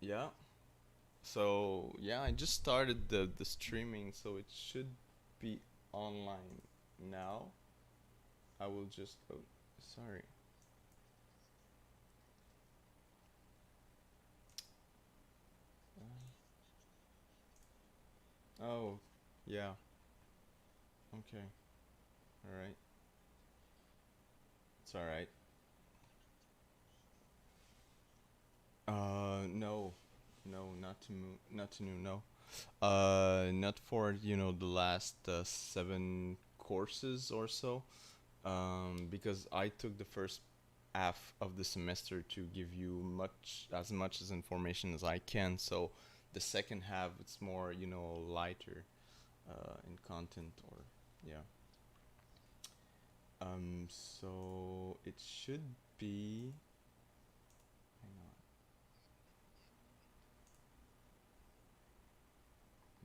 Yeah. So yeah, I just started the streaming, so it should be online now. I will just. Oh, sorry. Oh, yeah. Okay. All right. It's all right. No, no, not to new. No. Not for the last 7 courses or so. Because I took the first half of the semester to give you much as information as I can. So the second half it's more lighter in content or yeah. So it should be. Hang on.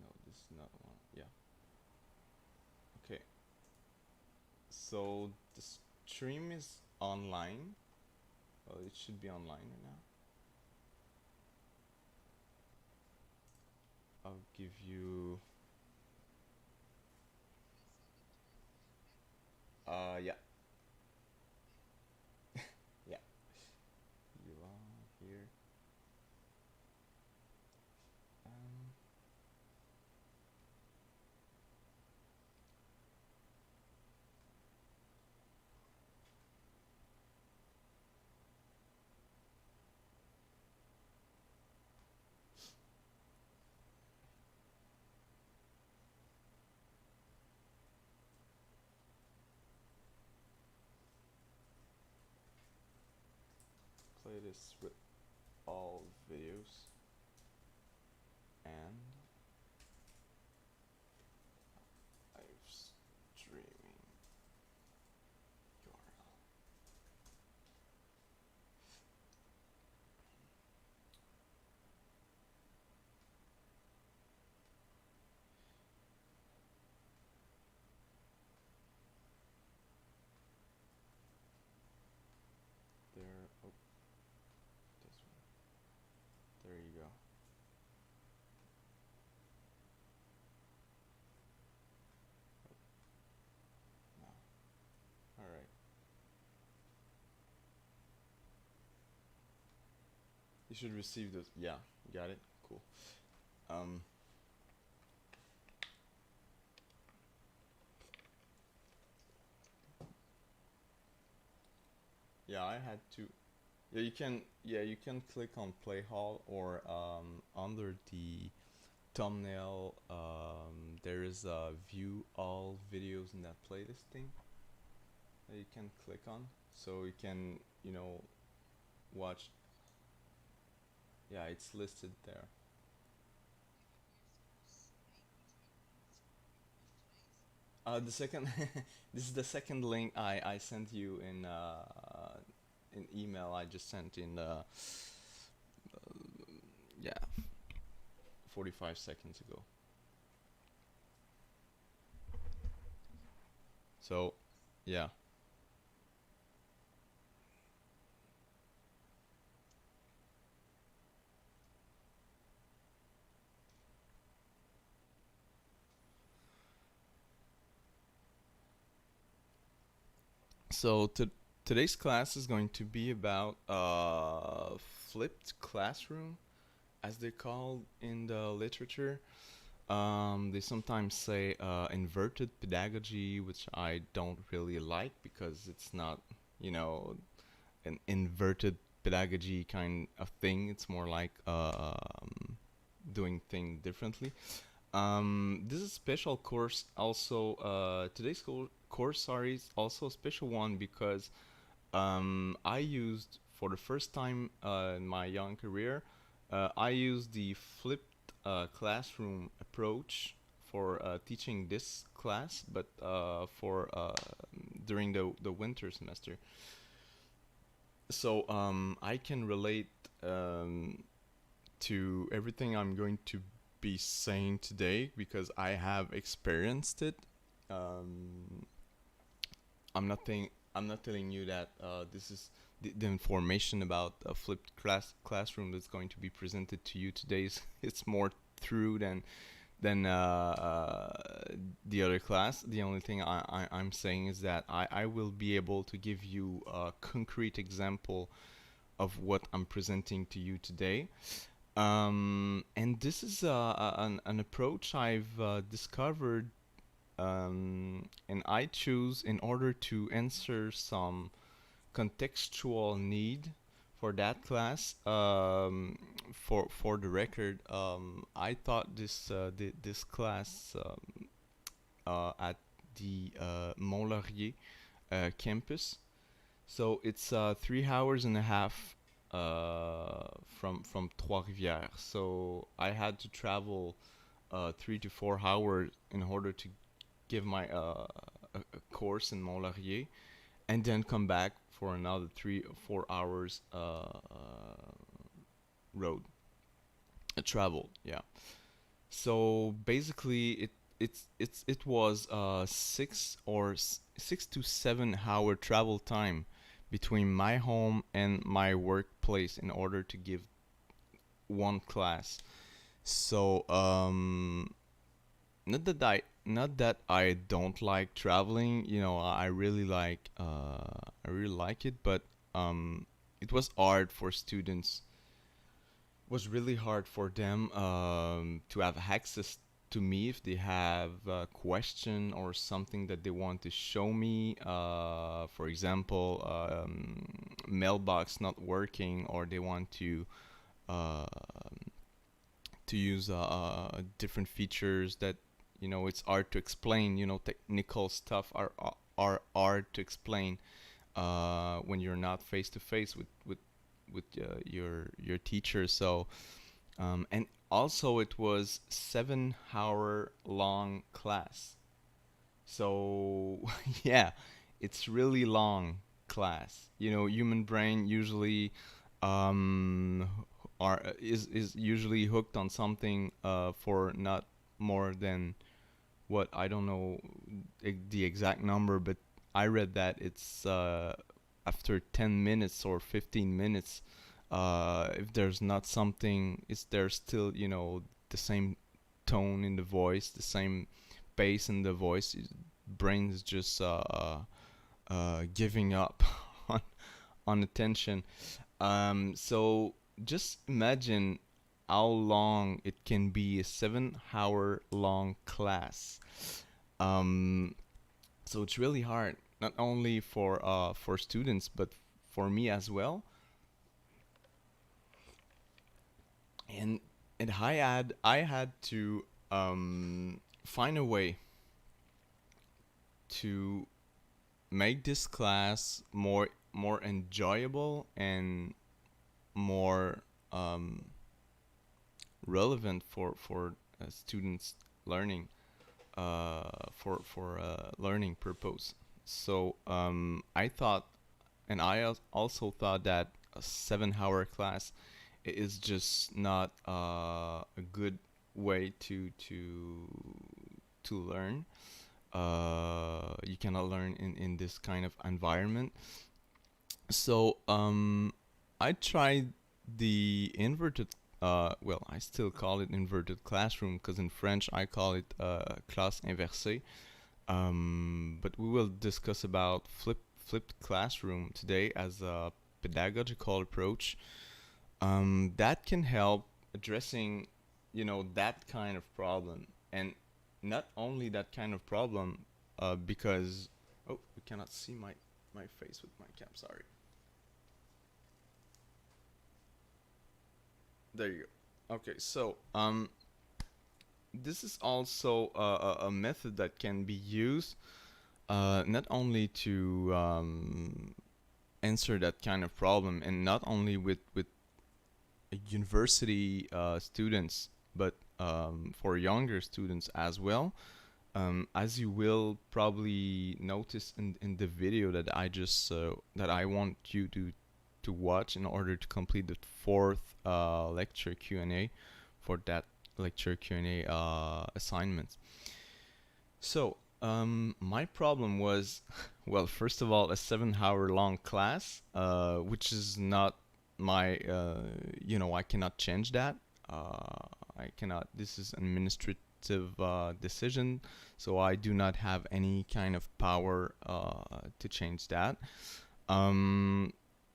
No, this is not one. Yeah. Okay. So the stream is online. Well, it should be online right now. I'll give you. Yeah. Yeah. You are here. Um. Play this with all videos and live streaming URL. There. Oh, this one. There you go. No. All right. You should receive this. Yeah. Got it. Cool. Um. Yeah, I had to. Yeah, you can. Yeah, you can click on Play Hall or under the thumbnail. There is a View All Videos in that playlist thing that you can click on, so you can watch. Yeah, it's listed there. The second, this is the second link I sent you in email. I just sent in yeah 45 seconds ago. So yeah. So today's class is going to be about flipped classroom, as they call in the literature. They sometimes say inverted pedagogy, which I don't really like because it's not, you know, an inverted pedagogy kind of thing. It's more like doing things differently. This is a special course. Also, today's course, sorry, is also a special one because I used for the first time in my young career, I used the flipped classroom approach for teaching this class, but for during the winter semester. So I can relate um, to everything I'm going to be saying today because I have experienced it. Um, I'm not telling you that this is the information about a flipped classroom that's going to be presented to you today is it's more true than the other class. The only thing I'm saying is that I will be able to give you a concrete example of what I'm presenting to you today. And this is an approach I've discovered, and I choose in order to answer some contextual need for that class. For the record, I taught this class at the Mont-Laurier campus. So it's 3 hours and a half from Trois-Rivières. So I had to travel 3 to 4 hours in order to give my a course in Mont-Laurier, and then come back for another 3 or 4 hours road travel. Yeah. So basically, it was 6 to 7 hour travel time between my home and my workplace in order to give one class. So not that I don't like traveling. I really like it, but it was hard for students. Was really hard for them to have access to me if they have a question or something that they want to show me. For example, mailbox not working, or they want uh, to use different features that it's hard to explain. Technical stuff are hard to explain when you're not face to face with your teacher. So and also it was 7 hour long class. So yeah, it's really long class. Human brain usually um, is usually hooked on something for not more than, what, I don't know the exact number, but I read that it's after 10 minutes or 15 minutes, if there's not something, is there still, the same tone in the voice, the same bass in the voice, brain is just giving up on, on attention. So just imagine how long it can be, a 7 hour long class. Um, so it's really hard, not only for students, but for me as well. And I had to find a way to make this class more enjoyable and more relevant for students learning, for learning purpose. So I thought, and also thought that a 7 hour class is just not a good way to learn. You cannot learn in this kind of environment. So I tried the inverted. Well, I still call it inverted classroom because in French I call it classe inversée. But we will discuss about flipped classroom today as a pedagogical approach that can help addressing, that kind of problem, and not only that kind of problem, because we cannot see my face with my cap. Sorry. There you go. Okay, so this is also a method that can be used not only to answer that kind of problem, and not only with university students, but for younger students as well. As you will probably notice in the video that I want you to watch in order to complete the fourth lecture Q&A for that lecture Q&A assignment. So My problem was, well, first of all, a 7 hour long class, which is not my, I cannot change that. I cannot, this is an administrative decision, so I do not have any kind of power to change that. Um,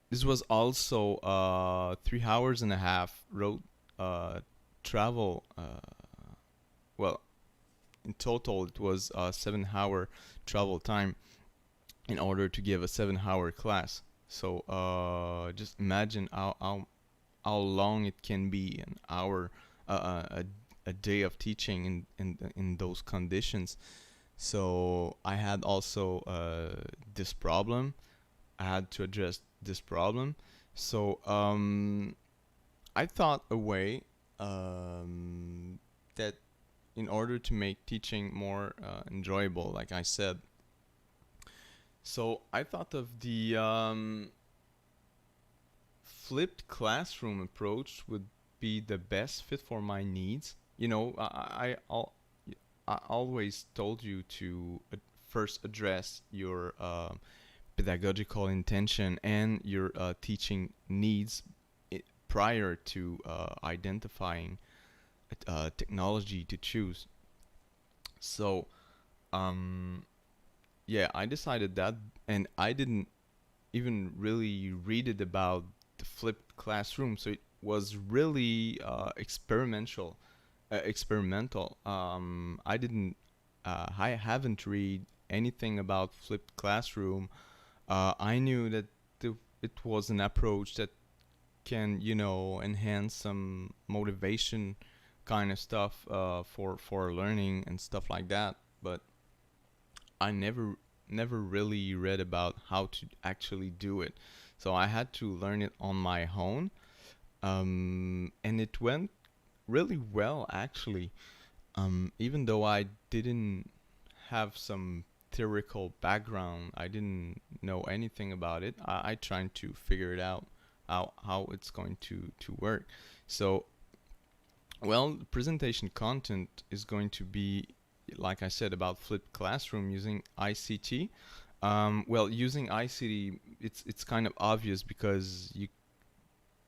this was also 3 hours and a half road uh, travel. Well, in total, it was a 7 hour travel time in order to give a 7 hour class. So just imagine how long it can be an hour, a day of teaching in those conditions. So I had also this problem. I had to address this problem. So I thought a way that in order to make teaching more enjoyable, like I said. So I thought of the flipped classroom approach would be the best fit for my needs. I always told you to first address your pedagogical intention and your teaching needs prior to identifying technology to choose. So, um, yeah, I decided that, and I didn't even really read it about the flipped classroom. So it was really experimental. Experimental. I didn't. I haven't read anything about flipped classroom. I knew that it was an approach that can, enhance some motivation kind of stuff for learning and stuff like that. But I never really read about how to actually do it. So I had to learn it on my own. And it went really well actually. Even though I didn't have some theoretical background, I didn't know anything about it. I tried to figure it out how it's going to work. So, well, the presentation content is going to be, like I said, about flipped classroom using ICT. Well, using ICT, it's kind of obvious because you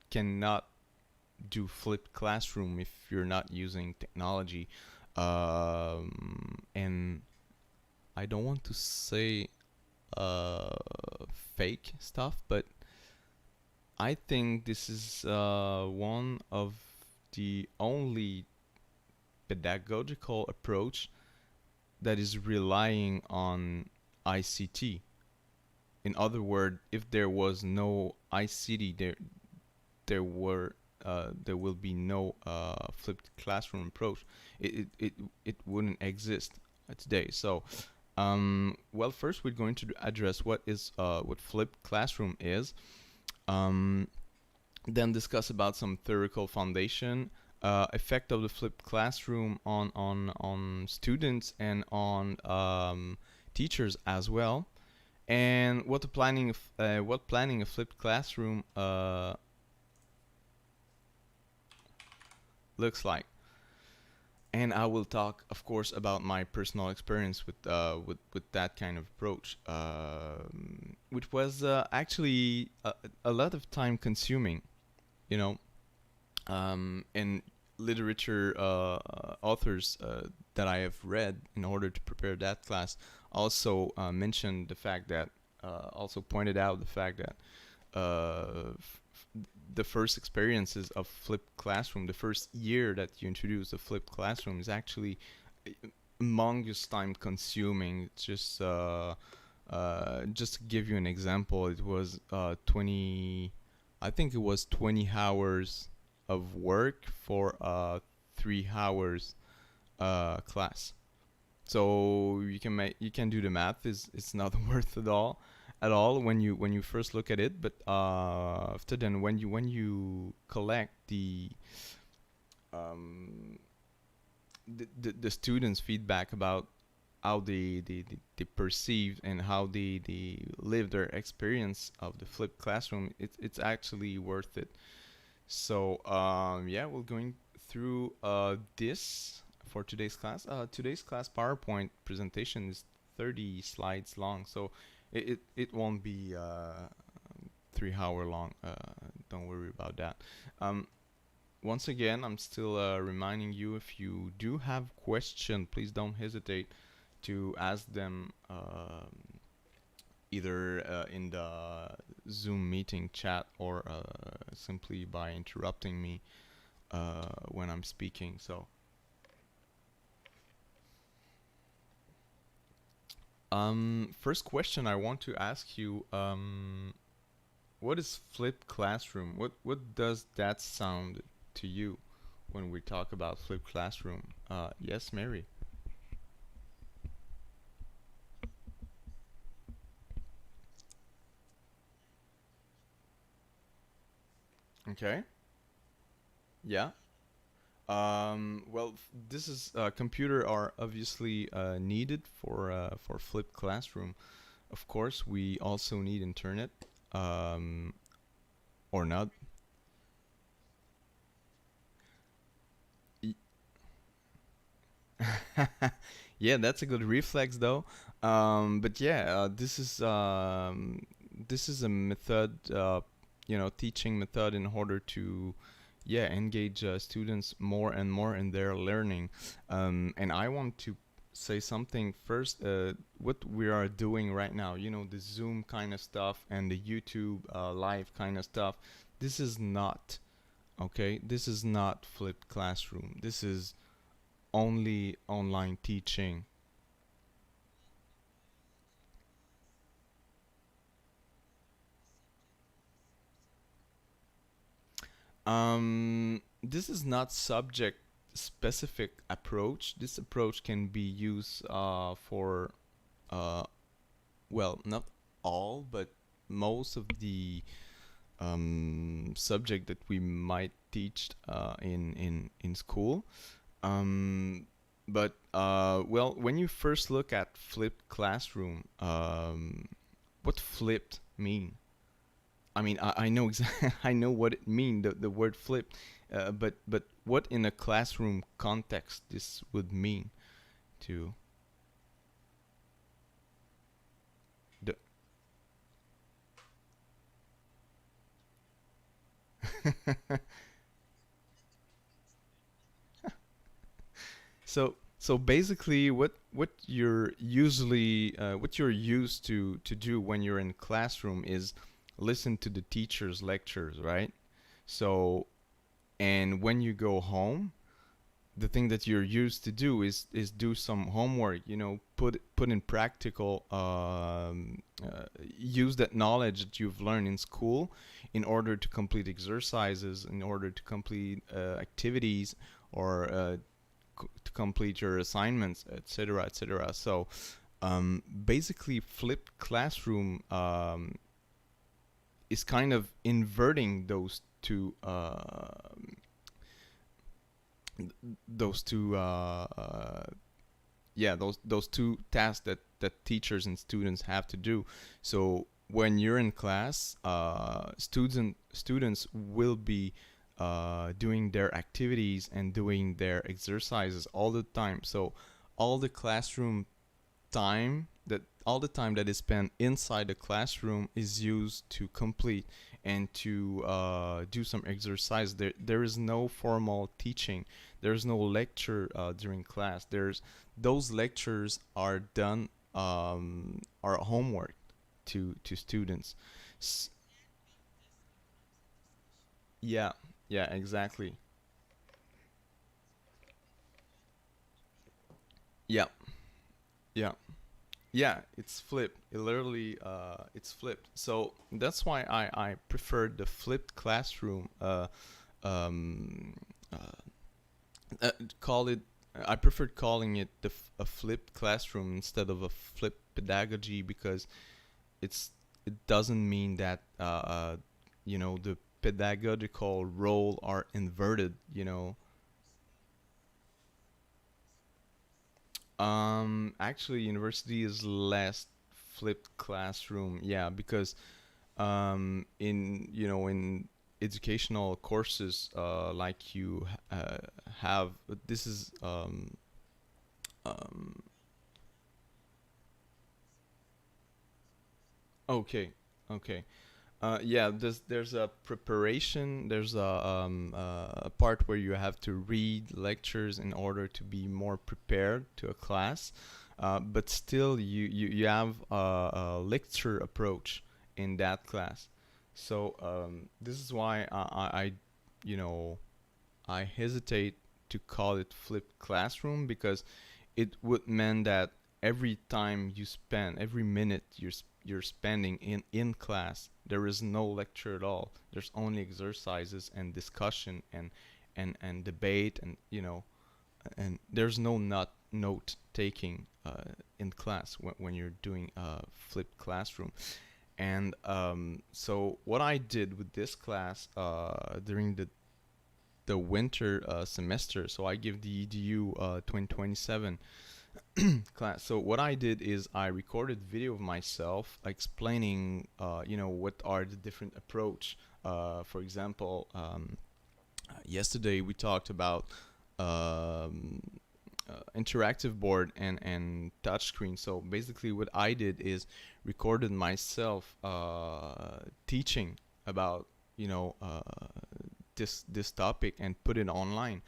cannot do flipped classroom if you're not using technology. And I don't want to say fake stuff, but I think this is one of the only pedagogical approach that is relying on ICT. In other words, if there was no ICT, there will be no flipped classroom approach. It wouldn't exist today. So, well, first we're going to address what flipped classroom is. Um, then discuss about some theoretical foundation, effect of the flipped classroom on students and on teachers as well, and what planning a flipped classroom looks like. And I will talk, of course, about my personal experience with that kind of approach, which was actually a lot of time consuming, you know. And literature authors that I have read in order to prepare that class also mentioned the fact that also pointed out the fact that the first experiences of flipped classroom, the first year that you introduce a flipped classroom, is actually humongous time consuming. It's just to give you an example, it was 20, I think it was 20 hours of work for 3 hours class. So you can do the math. It's not worth it all at all when you first look at it. But after then, when you collect um, the students' feedback about how they perceive and how they live their experience of the flipped classroom, it's actually worth it. So yeah, we're going through this for today's class. Today's class PowerPoint presentation is 30 slides long, so it won't be 3 hour long. Don't worry about that. Um, Once again, I'm still reminding you, if you do have question, please don't hesitate to ask them, either in the Zoom meeting chat, or simply by interrupting me when I'm speaking. So, first question I want to ask you, what is flipped classroom? What does that sound to you when we talk about flipped classroom? Yes, Mary. Okay. Yeah. Well, this is computer are obviously needed for flipped classroom. Of course, we also need internet, um, or not. Y- Yeah, that's a good reflex though. But yeah, this is a method, teaching method in order to, yeah, engage students more and more in their learning. And I want to say something first. What we are doing right now, the Zoom kind of stuff and the YouTube live kind of stuff. This is not okay. This is not flipped classroom. This is only online teaching. This is not subject specific approach. This approach can be used for, uh, well, not all, but most of the subject that we might teach in school. Um, but well, when you first look at flipped classroom, what flipped mean? I mean, I know exactly, I know what it mean, the word flip, but what in a classroom context this would mean to the. So basically, what you're used to do when you're in classroom is listen to the teacher's lectures, right? So, and when you go home, the thing that you're used to do is do some homework, put in practical, use that knowledge that you've learned in school in order to complete exercises, in order to complete activities, or to complete your assignments, etc., etc. So basically, flipped classroom is kind of inverting those two yeah, those two tasks that teachers and students have to do. So when you're in class, students will be doing their activities and doing their exercises all the time. So all the classroom all the time that is spent inside the classroom is used to complete and to do some exercise. There is no formal teaching. There's no lecture during class. There's Those lectures are done, are homework to students. S- yeah, yeah, exactly. Yeah, yeah. Yeah, it's flipped. It literally, it's flipped. So that's why I prefer the flipped classroom. Um, uh, Call it. I preferred calling it a flipped classroom instead of a flipped pedagogy, because it doesn't mean that the pedagogical role are inverted. Actually, university is less flipped classroom. Yeah, because in educational courses, like you have, this is Um, okay, okay. Yeah, there's a preparation. There's a part where you have to read lectures in order to be more prepared to a class, but still you have a lecture approach in that class. So this is why you know I hesitate to call it flipped classroom, because it would mean that every time you spend, every minute you're spending in class, there is no lecture at all. There's only exercises and discussion and debate, and and there's no not note taking in class when you're doing a flipped classroom. And so what I did with this class during the winter semester, so I give the EDU 2027 class. So what I did is I recorded video of myself explaining, what are the different approach. For example, yesterday we talked about um, interactive board and touchscreen. So basically, what I did is recorded myself teaching about this topic and put it online.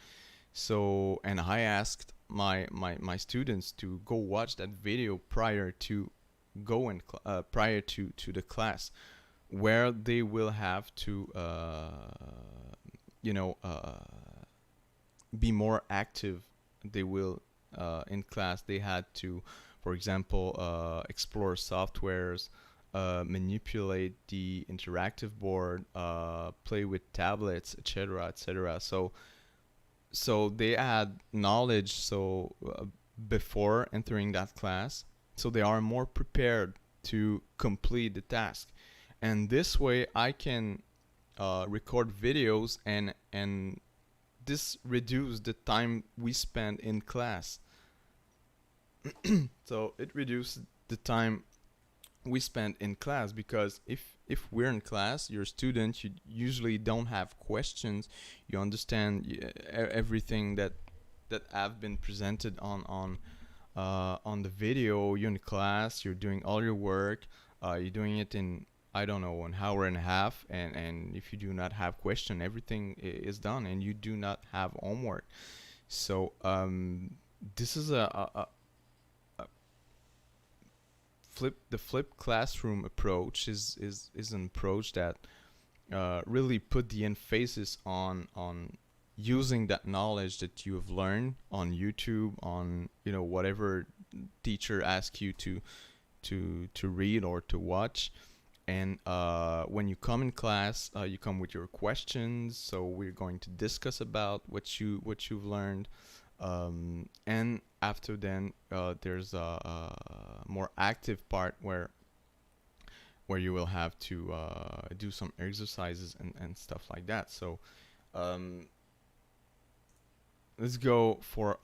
So, and I asked my students to go watch that video prior to prior to the class, where they will have to you know uh, be more active. They will in class they had to, for example, explore softwares, manipulate the interactive board, play with tablets, etc., etc. So they add knowledge, before entering that class, so they are more prepared to complete the task. And this way I can record videos, and this reduce the time we spend in class. So it reduces the time we spend in class, because if we're in class, you're a student, you usually don't have questions. You understand everything that have been presented on the video. You're in class, you're doing all your work, you're doing it in, I don't know, an hour and a half, and if you do not have question, everything is done, and you do not have homework. So this is a flip classroom approach is an approach that really put the emphasis on using that knowledge that you have learned on YouTube, on whatever teacher asks you to read or to watch. And when you come in class, you come with your questions. So we're going to discuss about what you've learned, and after then there's a more active part where you will have to do some exercises and stuff like that. So um, let's go for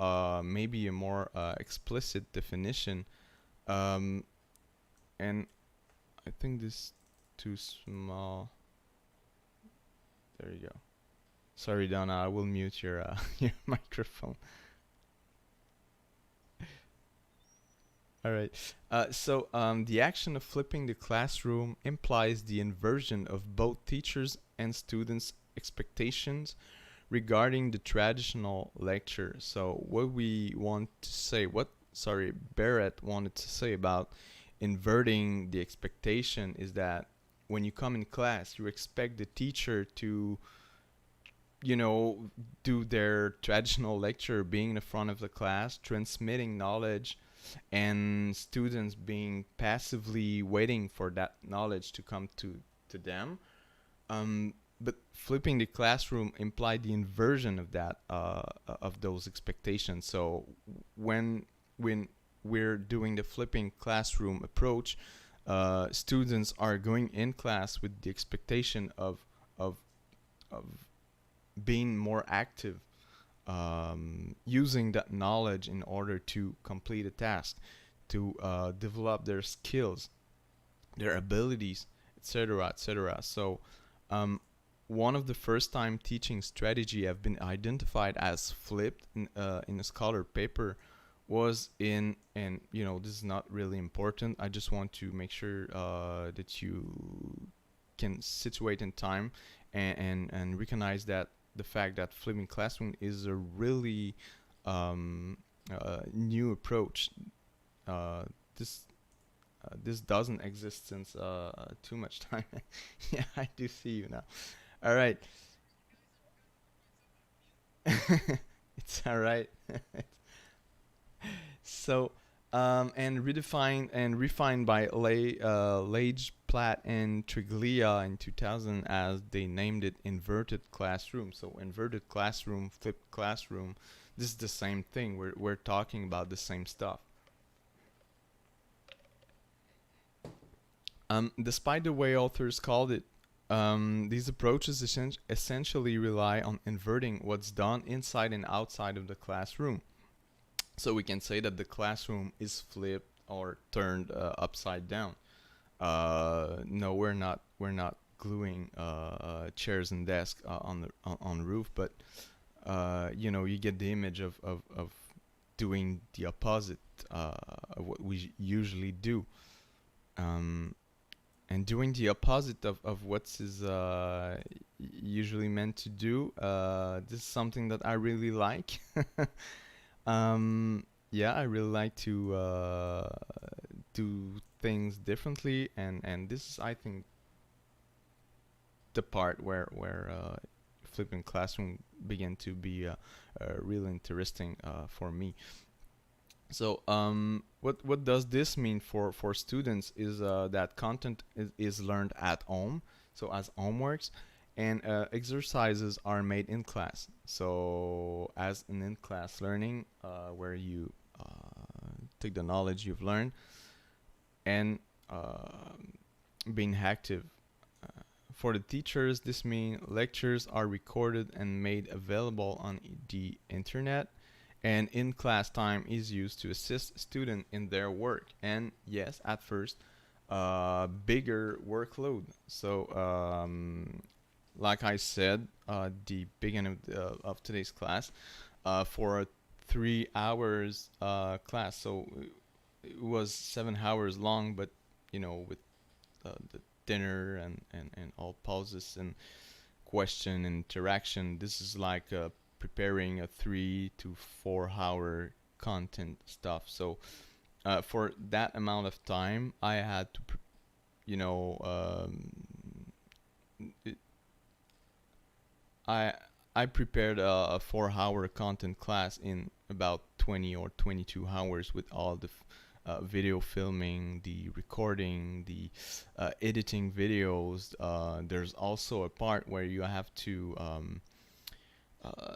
maybe a more explicit definition. Um, and I think this is too small. There you go. Sorry, Donna, I will mute your your microphone. All right. The action of flipping the classroom implies the inversion of both teachers' and students' expectations regarding the traditional lecture. So what we want to say, Barrett wanted to say about inverting the expectation is that when you come in class, you expect the teacher to, do their traditional lecture, being in the front of the class, transmitting knowledge, and students being passively waiting for that knowledge to come to them. But flipping the classroom implied the inversion of that of those expectations. So when we're doing the flipping classroom approach, students are going in class with the expectation of of being more active, using that knowledge in order to complete a task, to develop their skills, their abilities, etc., etc. So, one of the first time teaching strategy have been identified as flipped in a scholar paper was in, and this is not really important. I just want to make sure that you can situate in time and recognize that the fact that flipping classroom is a really new approach. Uh, this this doesn't exist since too much time. Yeah, I do see you now. All right. It's all right. So, and redefined and refined by Lage, Platt, and Triglia in 2000, as they named it inverted classroom. So, inverted classroom, flipped classroom. This is the same thing. We're talking about the same stuff. Despite the way authors called it, these approaches essentially rely on inverting what's done inside and outside of the classroom. So we can say that the classroom is flipped or turned upside down. No, we're not gluing chairs and desks on the roof, but you get the image of doing the opposite of what we usually do. Um, and doing the opposite of what is usually meant to do. This is something that I really like. Yeah, I really like to do things differently, and this is, I think, the part where flipping classroom began to be really interesting for me. So, what does this mean for students is that content is learned at home, so as homeworks, and exercises are made in class. So, as an in-class learning, where you take the knowledge you've learned and being active. For the teachers, this means lectures are recorded and made available on the internet, and in-class time is used to assist students in their work. And yes, at first, bigger workload. So, like I said, the beginning of today's class, for a 3 hours class. So it was 7 hours long, but with the dinner and all pauses and question interaction, this is like preparing a 3 to 4 hour content stuff. So for that amount of time, I had to, you know, it, I I prepared a 4 hour content class in about 20 or 22 hours with all the video filming, the recording, the editing videos. There's also a part where you have uh,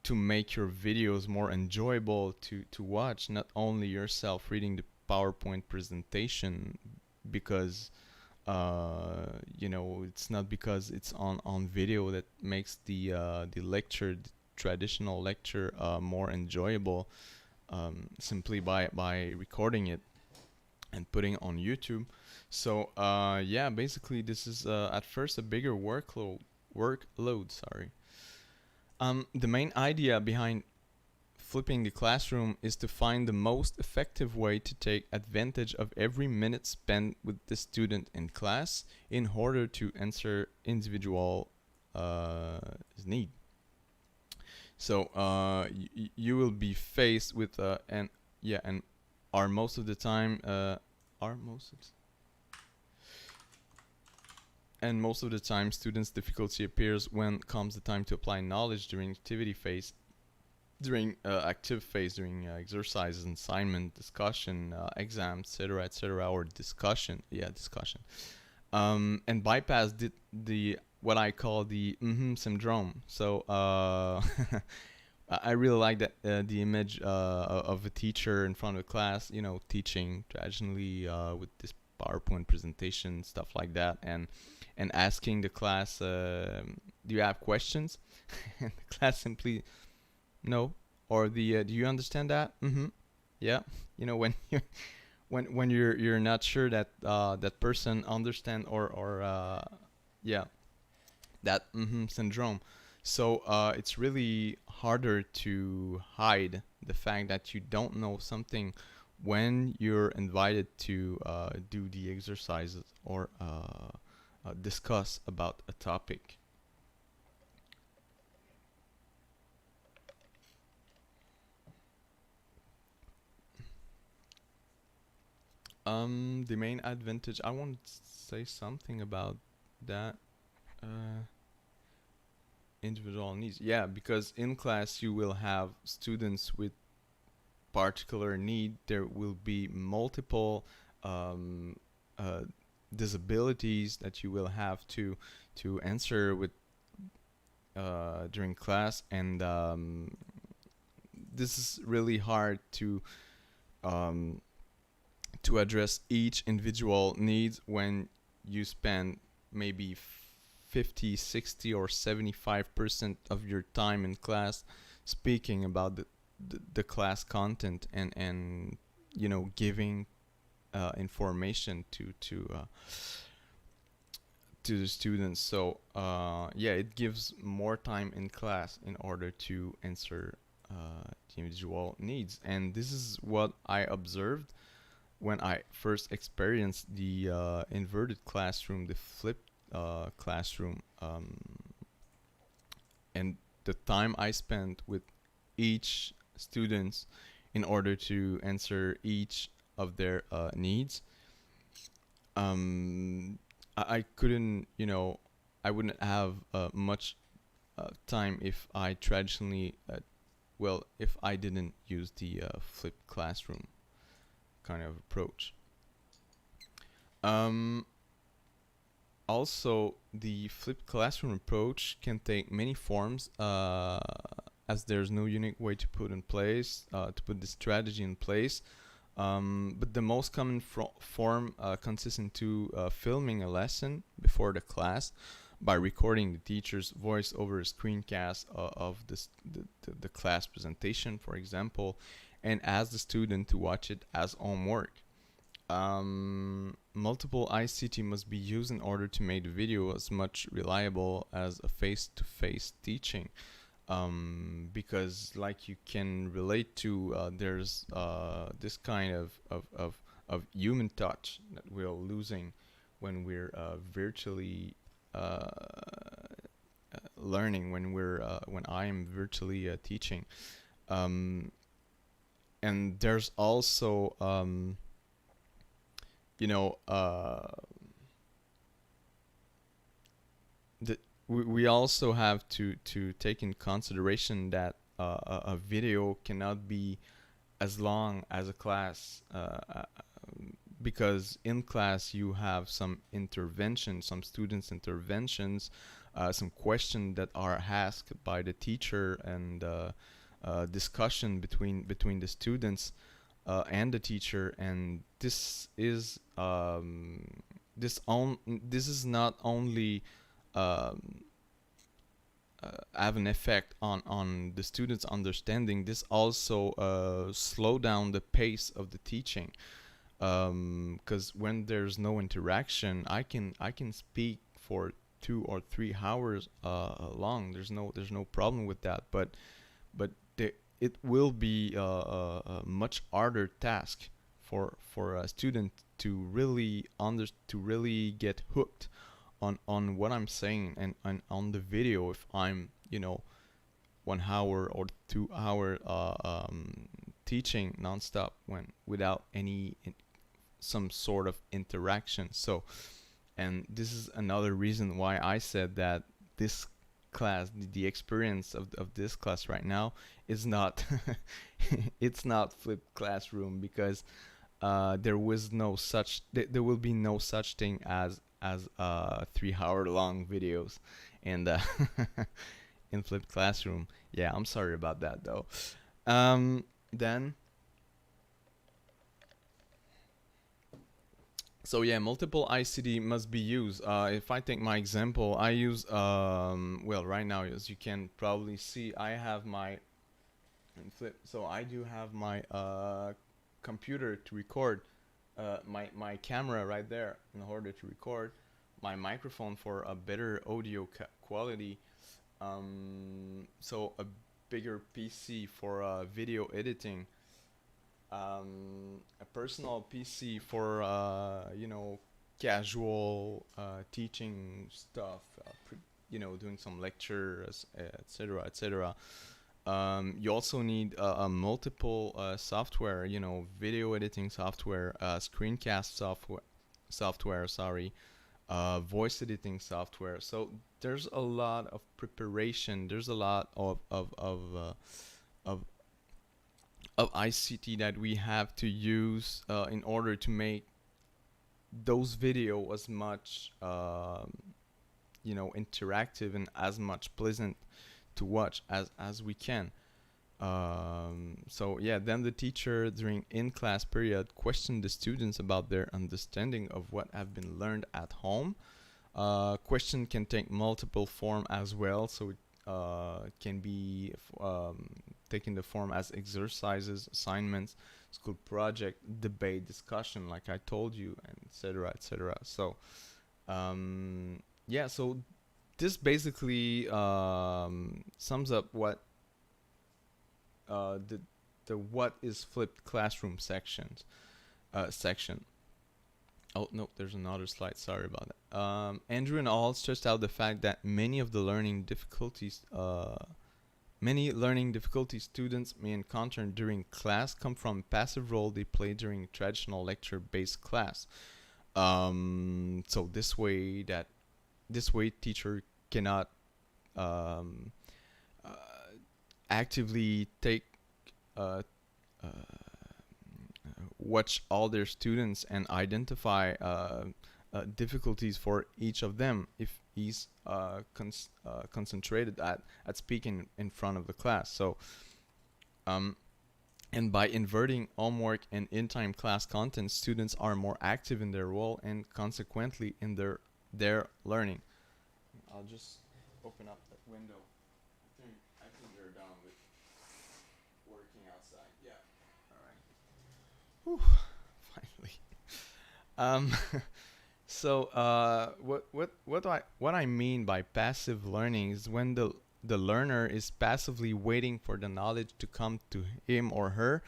to make your videos more enjoyable to watch, not only yourself reading the PowerPoint presentation, because it's not because it's on video that makes the lecture, the traditional lecture, more enjoyable, simply by recording it and putting it on YouTube. So yeah, basically this is at first a bigger workload, sorry. The main idea behind flipping the classroom is to find the most effective way to take advantage of every minute spent with the student in class in order to answer individual need. So you will be faced with and are most of the time are most of and most of the time students' difficulty appears when comes the time to apply knowledge during activity phase, during active phase, during exercises, assignment, discussion, exams, etc., or discussion, and bypass the what I call the syndrome. So I really like that the image of a teacher in front of a class, teaching traditionally with this PowerPoint presentation, stuff like that, and asking the class, "Do you have questions?" And the class simply, "No." Or the, "Do you understand that?" "Mm-hmm." Yeah. When you when you're not sure that that person understand, or yeah, that syndrome. So it's really harder to hide the fact that you don't know something when you're invited to do the exercises or discuss about a topic. The main advantage, I want to say something about that. Uh, Individual needs. Yeah, because in class you will have students with particular need. There will be multiple um, uh, disabilities that you will have to answer with during class, and this is really hard um, to address each individual needs when you spend maybe 50, 60, or 75% of your time in class speaking about the class content and giving information to the students. So yeah, it gives more time in class in order to answer the individual needs, and this is what I observed when I first experienced the inverted classroom, the flipped classroom, and the time I spent with each students in order to answer each of their needs. um, I couldn't, I wouldn't have much time if I traditionally, if I didn't use the flipped classroom kind of approach. Um, Also, the flipped classroom approach can take many forms, as there's no unique way to put the strategy in place. But the most common form consists into filming a lesson before the class by recording the teacher's voice over a screencast of the class presentation, for example, and ask the student to watch it as homework. Multiple ICT must be used in order to make the video as much reliable as a face-to-face teaching. Because like you can relate to, there's this kind of human touch that we're losing when we're virtually learning, when I am virtually teaching. Um, and there's also you know the, we also have to take in consideration that a video cannot be as long as a class, because in class you have some intervention, some students interventions, some questions that are asked by the teacher, and discussion between the students and the teacher, and this is not only um, have an effect on the students' understanding. This also slow down the pace of the teaching, because when there's no interaction, I can speak for 2 or 3 hours long. There's no problem with that, but it will be a much harder task for a student to really get hooked on what I'm saying, and on the video, if I'm 1 hour or 2 hour teaching nonstop when without some sort of interaction. So, and this is another reason why I said that this class, the experience of this class right now is not it's not flipped classroom, because there will be no such thing as 3 hour long videos and in flipped classroom. Yeah, I'm sorry about that though. Then So yeah, multiple ICD must be used. If I take my example, I use right now, as you can probably see, I have my flip. So I do have my computer to record, my camera right there in order to record, my microphone for a better audio quality, So a bigger PC for video editing, a personal PC for casual teaching stuff, doing some lectures, etc., etc. You also need a multiple software, video editing software, screencast software, sorry, voice editing software. So there's a lot of preparation. There's a lot of of ICT that we have to use in order to make those video as much interactive and as much pleasant to watch as we can. So yeah, then the teacher during in-class period questioned the students about their understanding of what have been learned at home. Question can take multiple form as well, so it can be taking the form as exercises, assignments, school project, debate, discussion, like I told you, and etc. etc. So yeah, so this basically sums up what the what is flipped classroom section. Oh no, there's another slide. Sorry about that. Andrew and all stressed out the fact that many learning difficulties students may encounter during class come from passive role they play during traditional lecture-based class. So this way teacher cannot actively take uh, uh, watch all their students and identify difficulties for each of them if he's concentrated at speaking in front of the class. So and by inverting homework and in-time class content, students are more active in their role and consequently in their learning. I'll just open up that window. I think they're done with working outside. Yeah. All right. Whew, finally. So what I mean by passive learning is when the learner is passively waiting for the knowledge to come to him or her,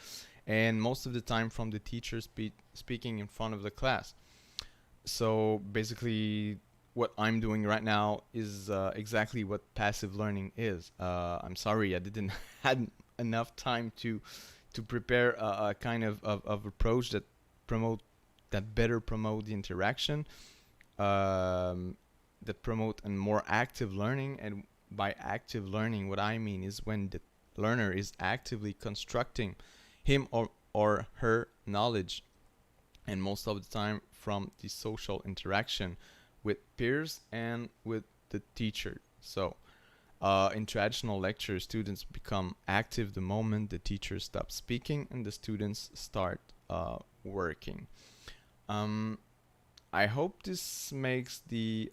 and most of the time from the teacher speaking in front of the class. So basically, what I'm doing right now is exactly what passive learning is. I'm sorry I didn't had enough time to prepare a kind of approach that better promote the interaction, that promote a more active learning. And by active learning, what I mean is when the learner is actively constructing him or her knowledge, and most of the time from the social interaction with peers and with the teacher. So in traditional lectures, students become active the moment the teacher stops speaking and the students start working. I hope this makes the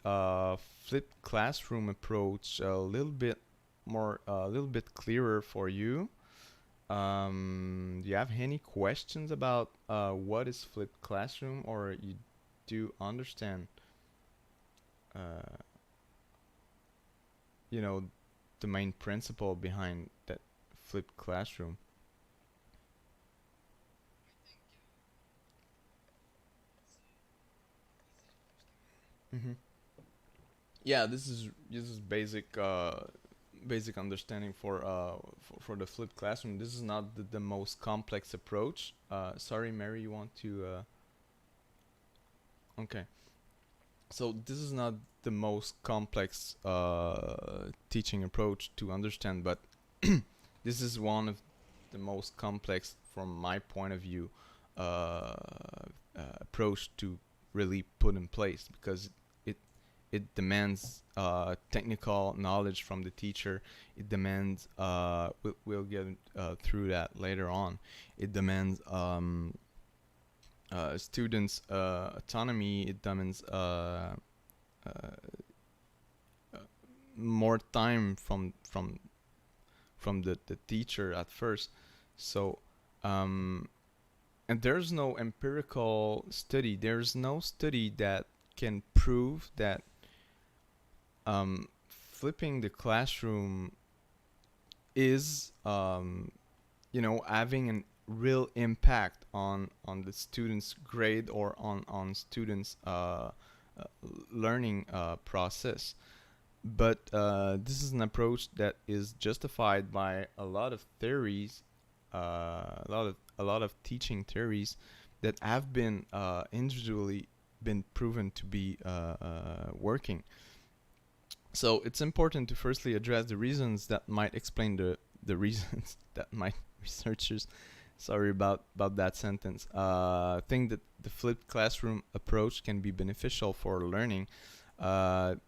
flipped classroom approach a little bit clearer for you. Do you have any questions about what is flipped classroom, or you do understand, uh, the main principle behind that flipped classroom? Mm-hmm. Yeah, this is basic understanding for the flipped classroom. This is not the most complex approach. Sorry, Mary, you want to? Okay. So this is not the most complex teaching approach to understand, but this is one of the most complex, from my point of view, approach to really put in place, because it demands technical knowledge from the teacher. It demands we'll get through that later on. It demands students' autonomy. It demands more time from the teacher at first. So and there's no empirical study. There's no study that can prove that flipping the classroom is having a real impact on the students' grade or on students' learning process. But this is an approach that is justified by a lot of theories, a lot of teaching theories that have been individually been proven to be working. So it's important to firstly address the reasons that might explain the reasons that might researchers, sorry about that sentence, think that the flipped classroom approach can be beneficial for learning.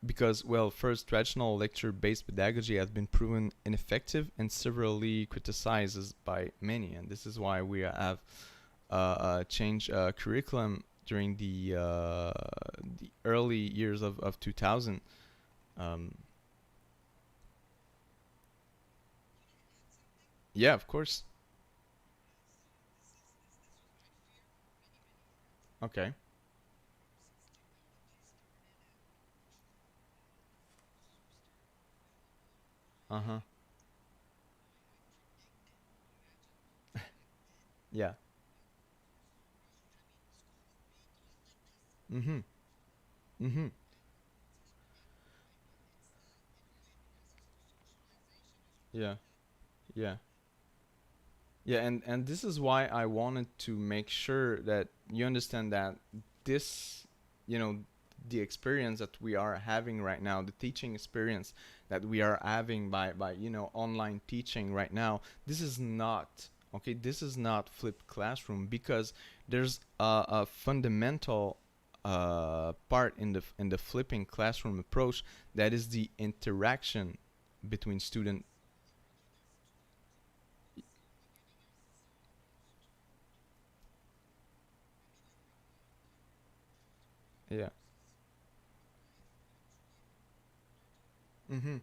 Because, well, first, traditional lecture-based pedagogy has been proven ineffective and severely criticized by many, and this is why we have changed curriculum during the early years of 2000. Um, yeah, of course. Okay. Uh huh. Yeah. Mm-hmm. Mm-hmm. Yeah. Yeah. Yeah, and this is why I wanted to make sure that you understand that this, you know, the experience that we are having right now, the teaching experience that we are having by online teaching right now, this is not okay. This is not flipped classroom because there's a fundamental part in the flipping classroom approach, that is the interaction between student. Yeah. Mm-hmm.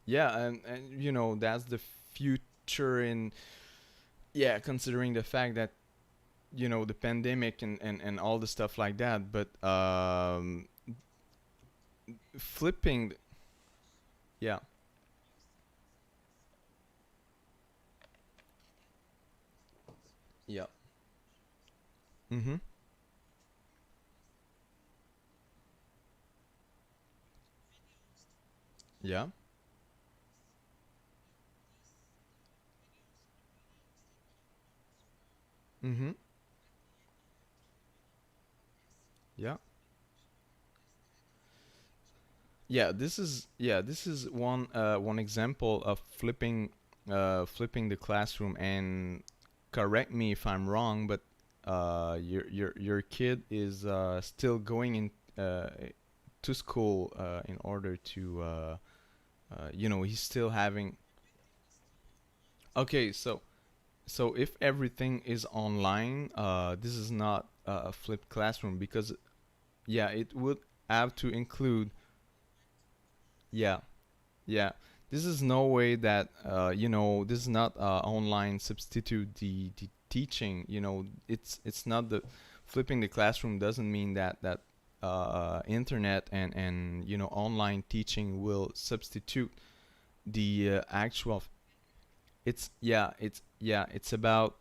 Yeah, and that's the future in, yeah, considering the fact that the pandemic and all the stuff like that. But flipping, yeah. Yeah. Mm-hmm. Yeah. Mm-hmm. Yeah. This is one example of flipping the classroom. And correct me if I'm wrong, but your kid is still going in to school in order to he's still having. Okay, so if everything is online, this is not a flipped classroom because, yeah, it would have to include. Yeah, yeah. This is no way that this is not online substitute the teaching. It's not the flipping the classroom doesn't mean that internet and online teaching will substitute the actual. It's about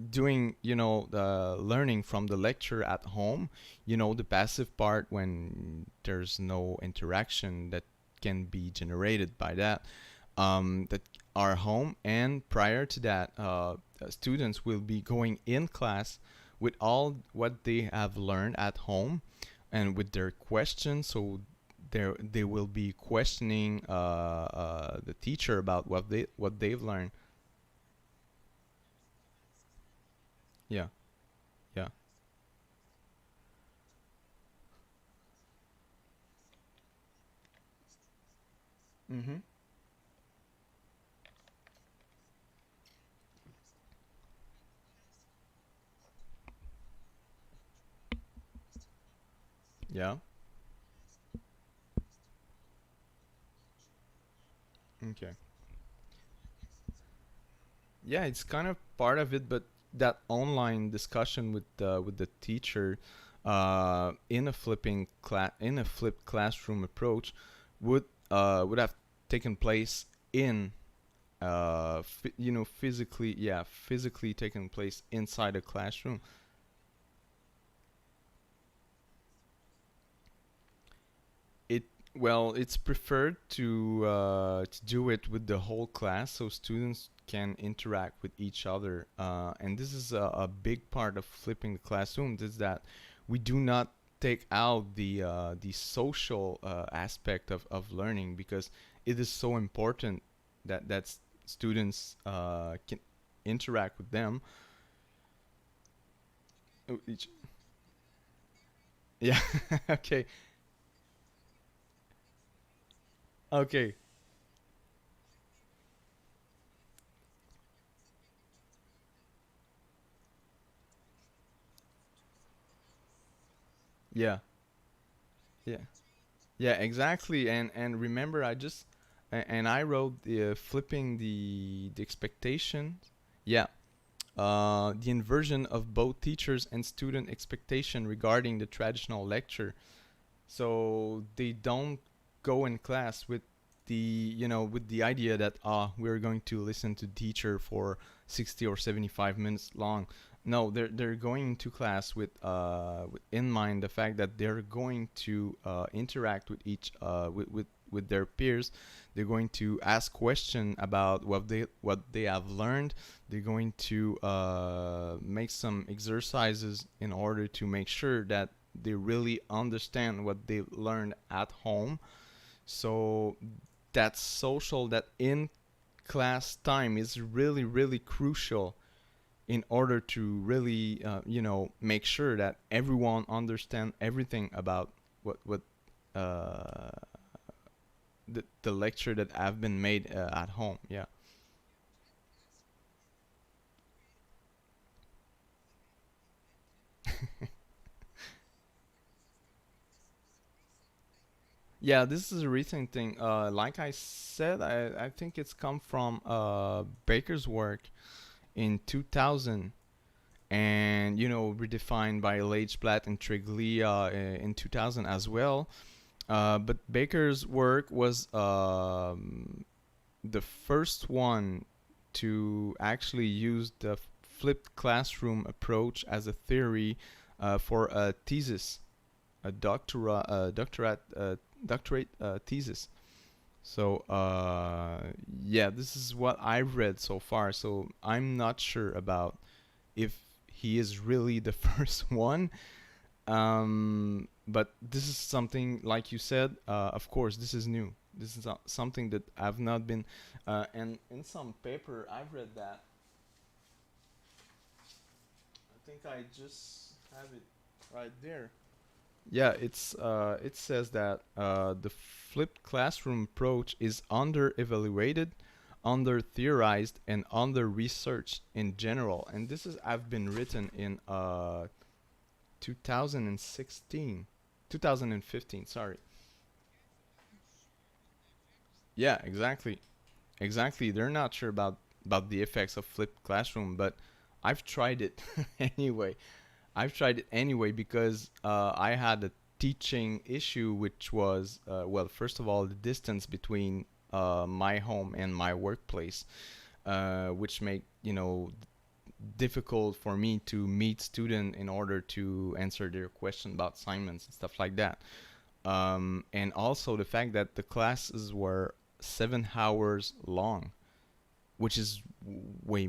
doing the learning from the lecture at home, the passive part when there's no interaction that can be generated by that are home. And prior to that, students will be going in class with all what they have learned at home and with their questions. So they will be questioning the teacher about what they've learned. Yeah, yeah. Mm-hmm. Yeah. Okay. Yeah, it's kind of part of it, but that online discussion with the teacher, in a flipped classroom approach would have taken place in physically, yeah, physically taking place inside a classroom. It Well, it's preferred to do it with the whole class so students can interact with each other. And this is a big part of flipping the classroom. Is that we do not take out the social aspect of learning, because it is so important that students can interact with them. Yeah. Okay. Okay. Yeah. Yeah. Yeah, exactly. And remember, and I wrote the flipping the expectations. Yeah. The inversion of both teachers and student expectation regarding the traditional lecture. So they don't go in class with with the idea that we're going to listen to teacher for 60 or 75 minutes long. No, they're going to class with in mind the fact that they're going to interact with with their peers. They're going to ask questions about what they have learned. They're going to make some exercises in order to make sure that they really understand what they learned at home. So that social, that in class time is really, really crucial in order to really, make sure that everyone understand everything about what uh, the lecture that have been made at home. Yeah. Yeah, this is a recent thing. Like I said, I think it's come from Baker's work in 2000, and redefined by Leitchblatt and Triglia in 2000 as well. But Baker's work was the first one to actually use the flipped classroom approach as a theory for a thesis, a doctorate thesis. So yeah, this is what I've read so far. So I'm not sure about if he is really the first one. But this is something, like you said. Of course, this is new. This is something that I've not been. And in some paper, I've read that. I think I just have it right there. Yeah, it says that the flipped classroom approach is under evaluated, under theorized, and under researched in general. And this is I've been written in 2016, 2015. Sorry. Yeah, exactly, exactly. They're not sure about the effects of flipped classroom, but I've tried it anyway. I've tried it anyway because I had a teaching issue, which was, well, first of all, the distance between my home and my workplace, which make difficult for me to meet student in order to answer their question about assignments and stuff like that. And also the fact that the classes were 7 hours long, which is way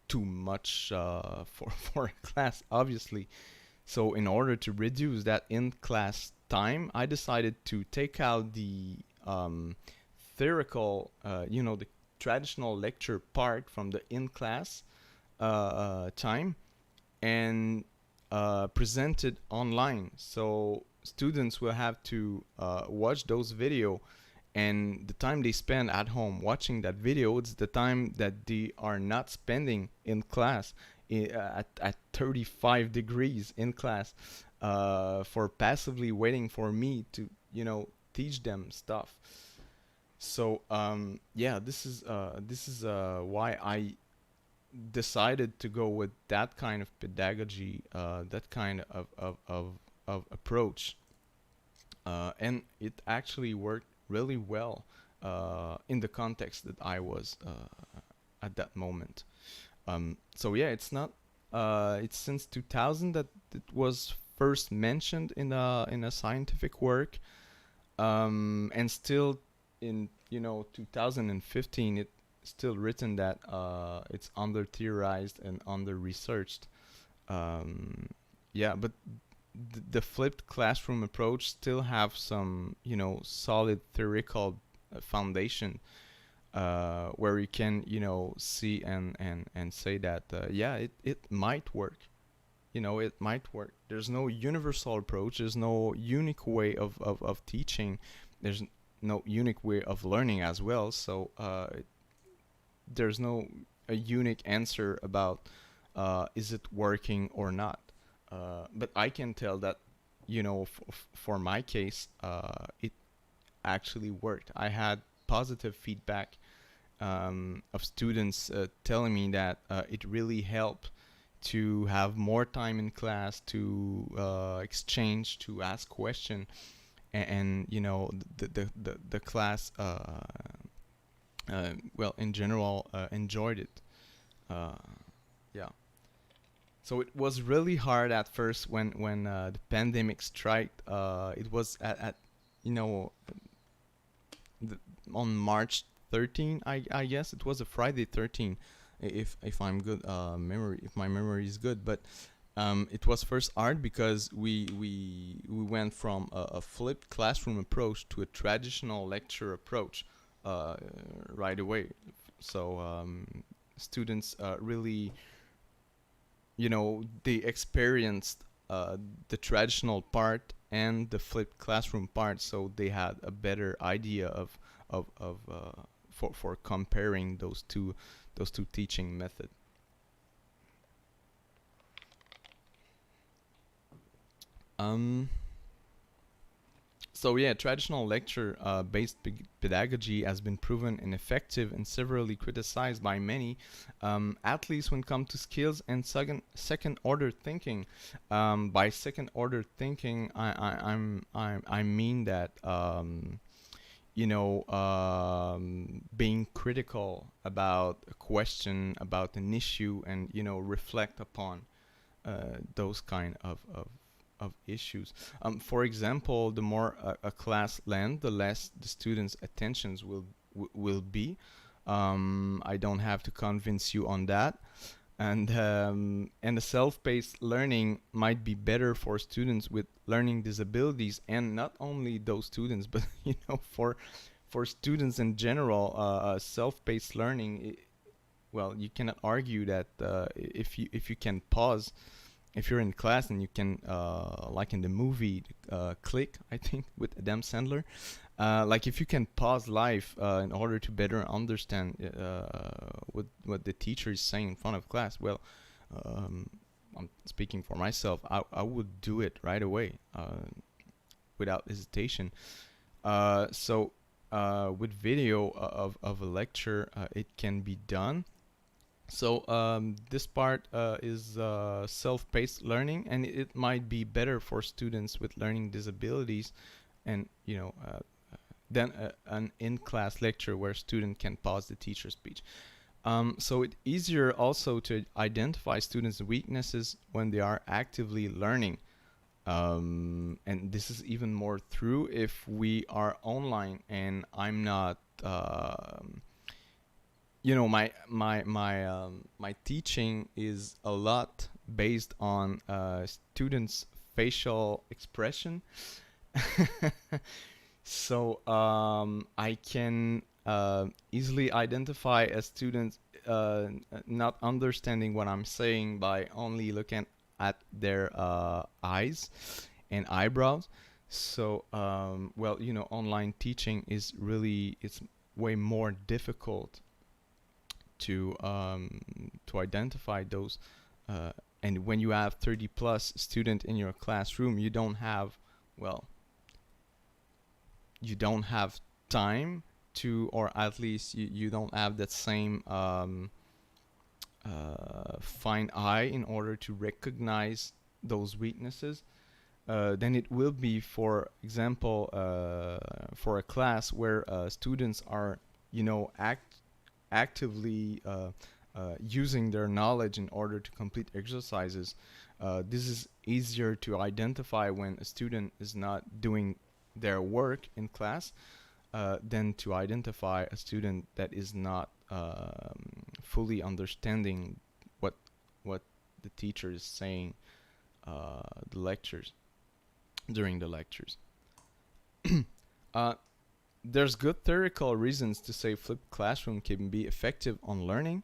too much for for a class, obviously. So in order to reduce that in-class time, I decided to take out the theoretical, the traditional lecture part from the in-class time, and present it online. So students will have to watch those video, and the time they spend at home watching that video, it's the time that they are not spending in class at 35 degrees in class for passively waiting for me to teach them stuff. So yeah, this is why I decided to go with that kind of pedagogy, that kind of approach, and it actually worked really well in the context that I was at that moment. So yeah, it's not. It's since 2000 that it was first mentioned in a scientific work, and still in 2015 it still written that it's under theorized and under researched. Um, yeah, but the flipped classroom approach still have some solid theoretical foundation, where you can see and say that yeah, it might work. It might work. There's no universal approach. There's no unique way of teaching. There's no unique way of learning as well. So there's no a unique answer about is it working or not. But I can tell that for my case, it actually worked. I had positive feedback of students telling me that it really helped to have more time in class to exchange, to ask question, and the class well, in general, enjoyed it. uh, yeah. So it was really hard at first when the pandemic struck. It was at you know the, on March 13, I guess it was a Friday 13, if I'm good memory if my memory is good. But it was first hard because we went from a flipped classroom approach to a traditional lecture approach right away. So students really, they experienced the traditional part and the flipped classroom part, so they had a better idea of for comparing those two teaching methods. Um, so yeah, traditional lecture based pedagogy has been proven ineffective and severely criticized by many, at least when it comes to skills and second order thinking. By second order thinking, I mean that being critical about a question, about an issue, and reflect upon those kind of issues. For example, the more a class length, the less the students' attentions will be. I don't have to convince you on that. And the self-paced learning might be better for students with learning disabilities, and not only those students, but for students in general. Self-paced learning, well, you cannot argue that if you can pause, if you're in class and you can, like in the movie Click, I think, with Adam Sandler, like if you can pause life in order to better understand what the teacher is saying in front of class, well, um, I'm speaking for myself. I would do it right away, without hesitation. So with video of a lecture, it can be done. So this part is self-paced learning, and it might be better for students with learning disabilities, and than an in-class lecture where student can pause the teacher's speech. So it's easier also to identify students' weaknesses when they are actively learning. And this is even more true if we are online and I'm not. My teaching is a lot based on students' facial expression. So I can easily identify a student not understanding what I'm saying by only looking at their eyes and eyebrows. So well, online teaching is really, it's way more difficult to identify those. And when you have 30 plus student in your classroom, you don't have, well, you don't have time to, or at least you don't have that same fine eye in order to recognize those weaknesses, then it will be, for example, for a class where students are, actively using their knowledge in order to complete exercises. This is easier to identify when a student is not doing their work in class than to identify a student that is not fully understanding what the teacher is saying the lectures during the lectures. uh, there's good theoretical reasons to say flipped classroom can be effective on learning.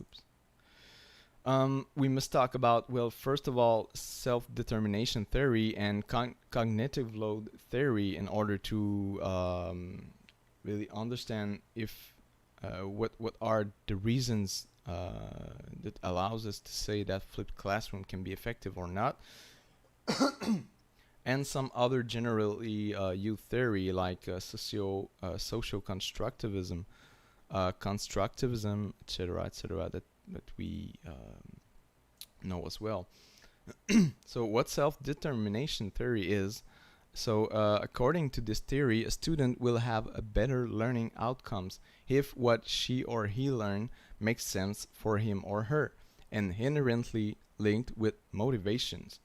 Oops. We must talk about, well, first of all, self-determination theory and cognitive load theory in order to really understand if what are the reasons that allows us to say that flipped classroom can be effective or not. And some other generally used theory like social constructivism, etc., that we know as well. So what self-determination theory is? So according to this theory, a student will have a better learning outcomes if what she or he learn makes sense for him or her and inherently linked with motivations.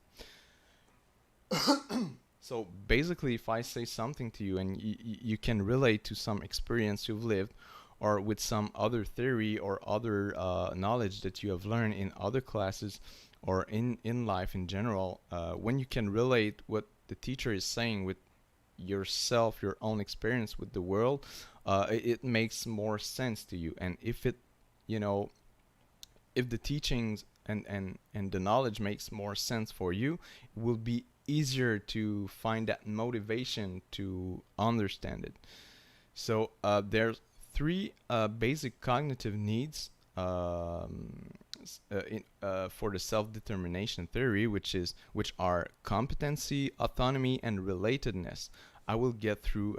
So basically, if I say something to you and you can relate to some experience you've lived, or with some other theory or other knowledge that you have learned in other classes or in life in general, when you can relate what the teacher is saying with yourself, your own experience with the world, it makes more sense to you. And if it, if the teachings and the knowledge makes more sense for you, it will be easier to find that motivation to understand it. So there's three basic cognitive needs for the self-determination theory, which are competency, autonomy, and relatedness. I will get through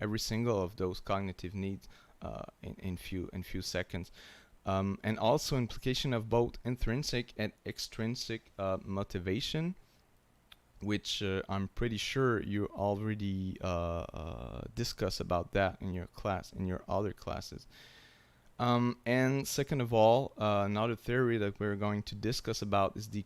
every single of those cognitive needs in few seconds. And also implication of both intrinsic and extrinsic motivation, which I'm pretty sure you already discuss about that in your class, in your other classes. And second of all, another theory that we're going to discuss about is the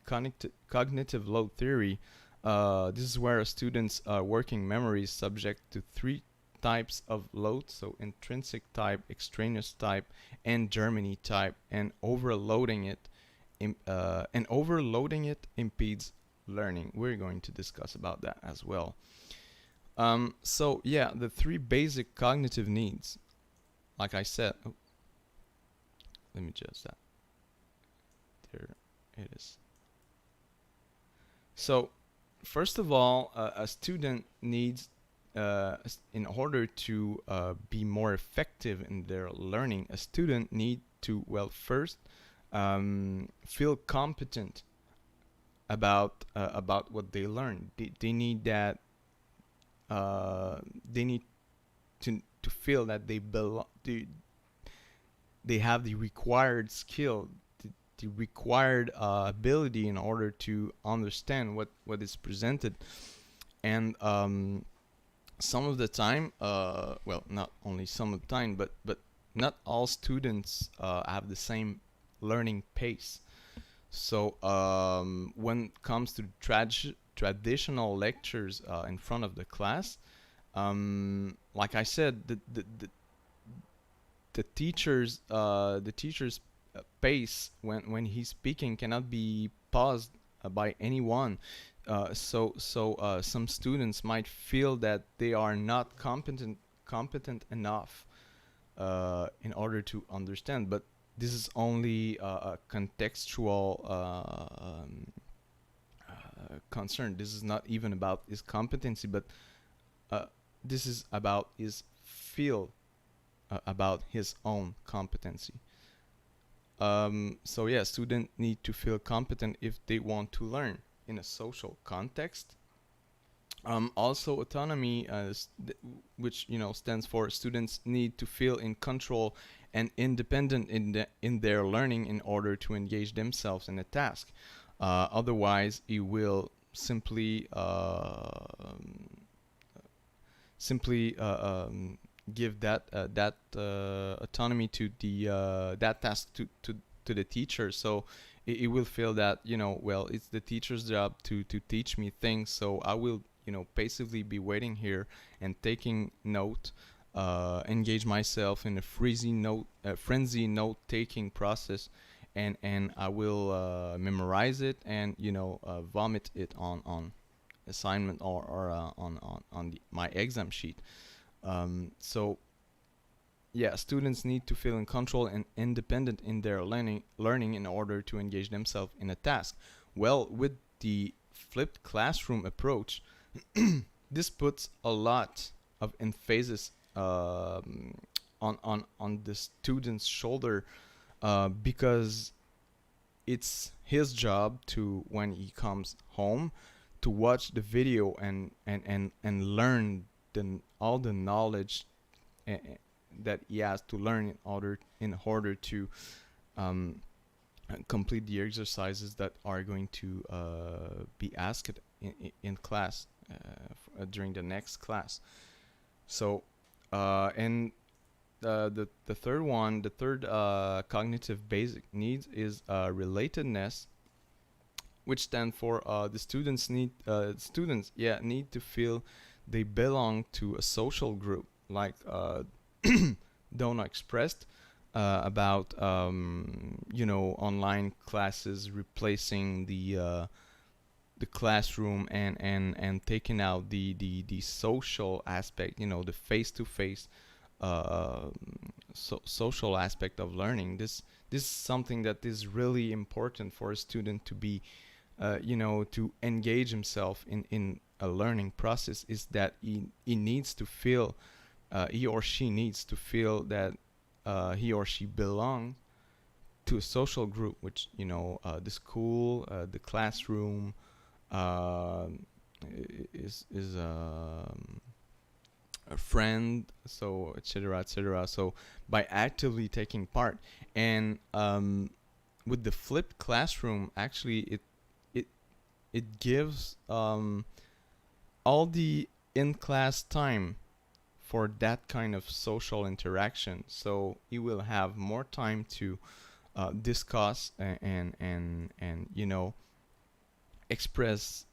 cognitive load theory. This is where a student's working memory is subject to three types of load, so intrinsic type, extraneous type, and Germany type, and overloading it impedes learning. We're going to discuss about that as well. So yeah, the three basic cognitive needs, like I said, let me adjust that. There it is. So first of all, a student needs, in order to be more effective in their learning, a student need to, well, first feel competent about what they learn. They need that. They need to feel that they belong. They have the required skill, the required ability in order to understand what is presented. And some of the time, well, not only some of the time, but not all students have the same learning pace. So when it comes to traditional lectures in front of the class, like I said, the teacher's pace when he's speaking cannot be paused by anyone. So some students might feel that they are not competent enough in order to understand, but this is only a contextual concern. This is not even about his competency, but this is about his feel about his own competency. So yeah, students need to feel competent if they want to learn in a social context. Also, autonomy, which stands for students need to feel in control and independent in their learning in order to engage themselves in a task. Otherwise, it will simply give that autonomy to the that task to the teacher. So it will feel that, well, it's the teacher's job to teach me things, so I will, passively be waiting here and taking note, engage myself in a frenzy note taking process, and I will memorize it and vomit it on assignment, or on my exam sheet. So yeah, students need to feel in control and independent in their learning in order to engage themselves in a task. Well, with the flipped classroom approach, this puts a lot of emphasis on the student's shoulder, because it's his job to, when he comes home, to watch the video and learn all the knowledge that he has to learn in order to um, complete the exercises that are going to be asked in class, during the next class. So, and the third cognitive basic needs is relatedness, which stand for the students need to feel they belong to a social group, like Donna expressed about online classes replacing the classroom, and taking out the social aspect, the face to face social aspect of learning. This is something that is really important for a student to be, to engage himself in a learning process, is that he needs to feel, he or she needs to feel that he or she belongs to a social group, which, the school, the classroom, uh, is a friend, so etc., etc. So by actively taking part, and with the flipped classroom, actually it it gives all the in-class time for that kind of social interaction. So you will have more time to discuss and express